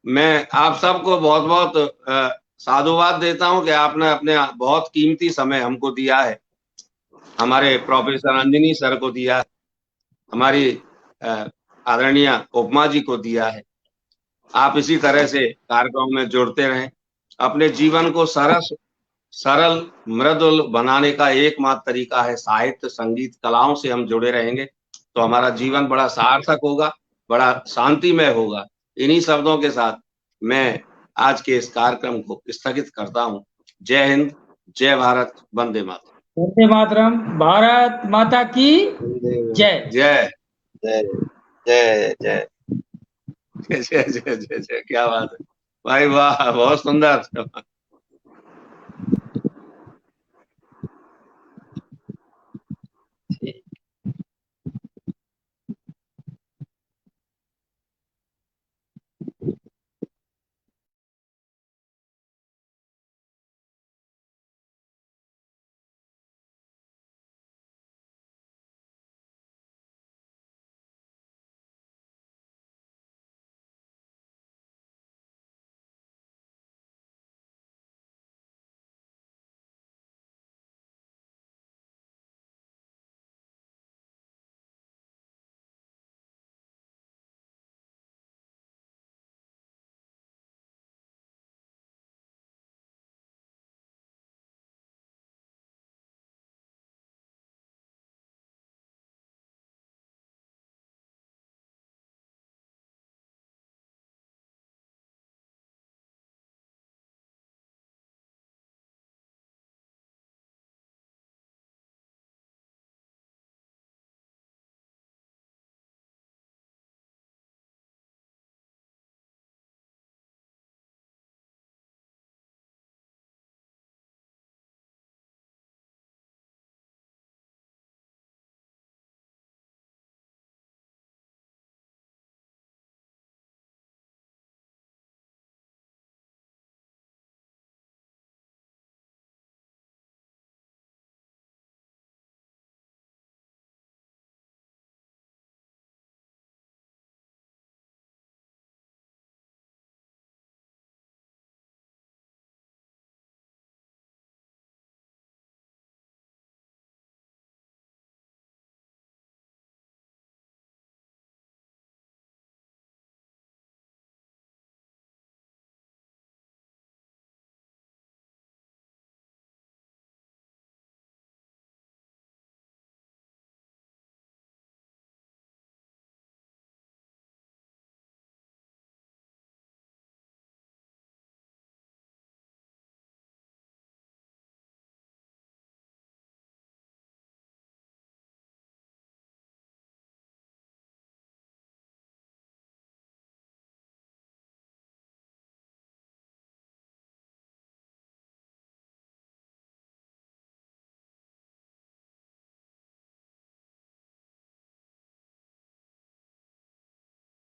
Speaker 4: मैं आप सबको बहुत बहुत साधुवाद देता हूं कि आपने अपने बहुत कीमती समय हमको दिया है, हमारे प्रोफेसर अंजनी सर को दिया है, हमारी आदरणीय उपमा जी को दिया है। आप इसी तरह से कार्यक्रम में जुड़ते रहें। अपने जीवन को सरल मृदुल बनाने का एकमात्र तरीका है साहित्य, संगीत, कलाओं से हम जुड़े रहेंगे तो हमारा जीवन बड़ा सार्थक होगा, बड़ा शांतिमय होगा। इन्हीं शब्दों के साथ मैं आज के इस कार्यक्रम को स्थगित करता हूं। जय हिंद, जय भारत, वंदे मातरम।
Speaker 2: वंदे मातरम, भारत माता की जय।
Speaker 4: जय जय जय जय जय जय जय जय। क्या बात है भाई, वाह, बहुत सुंदर।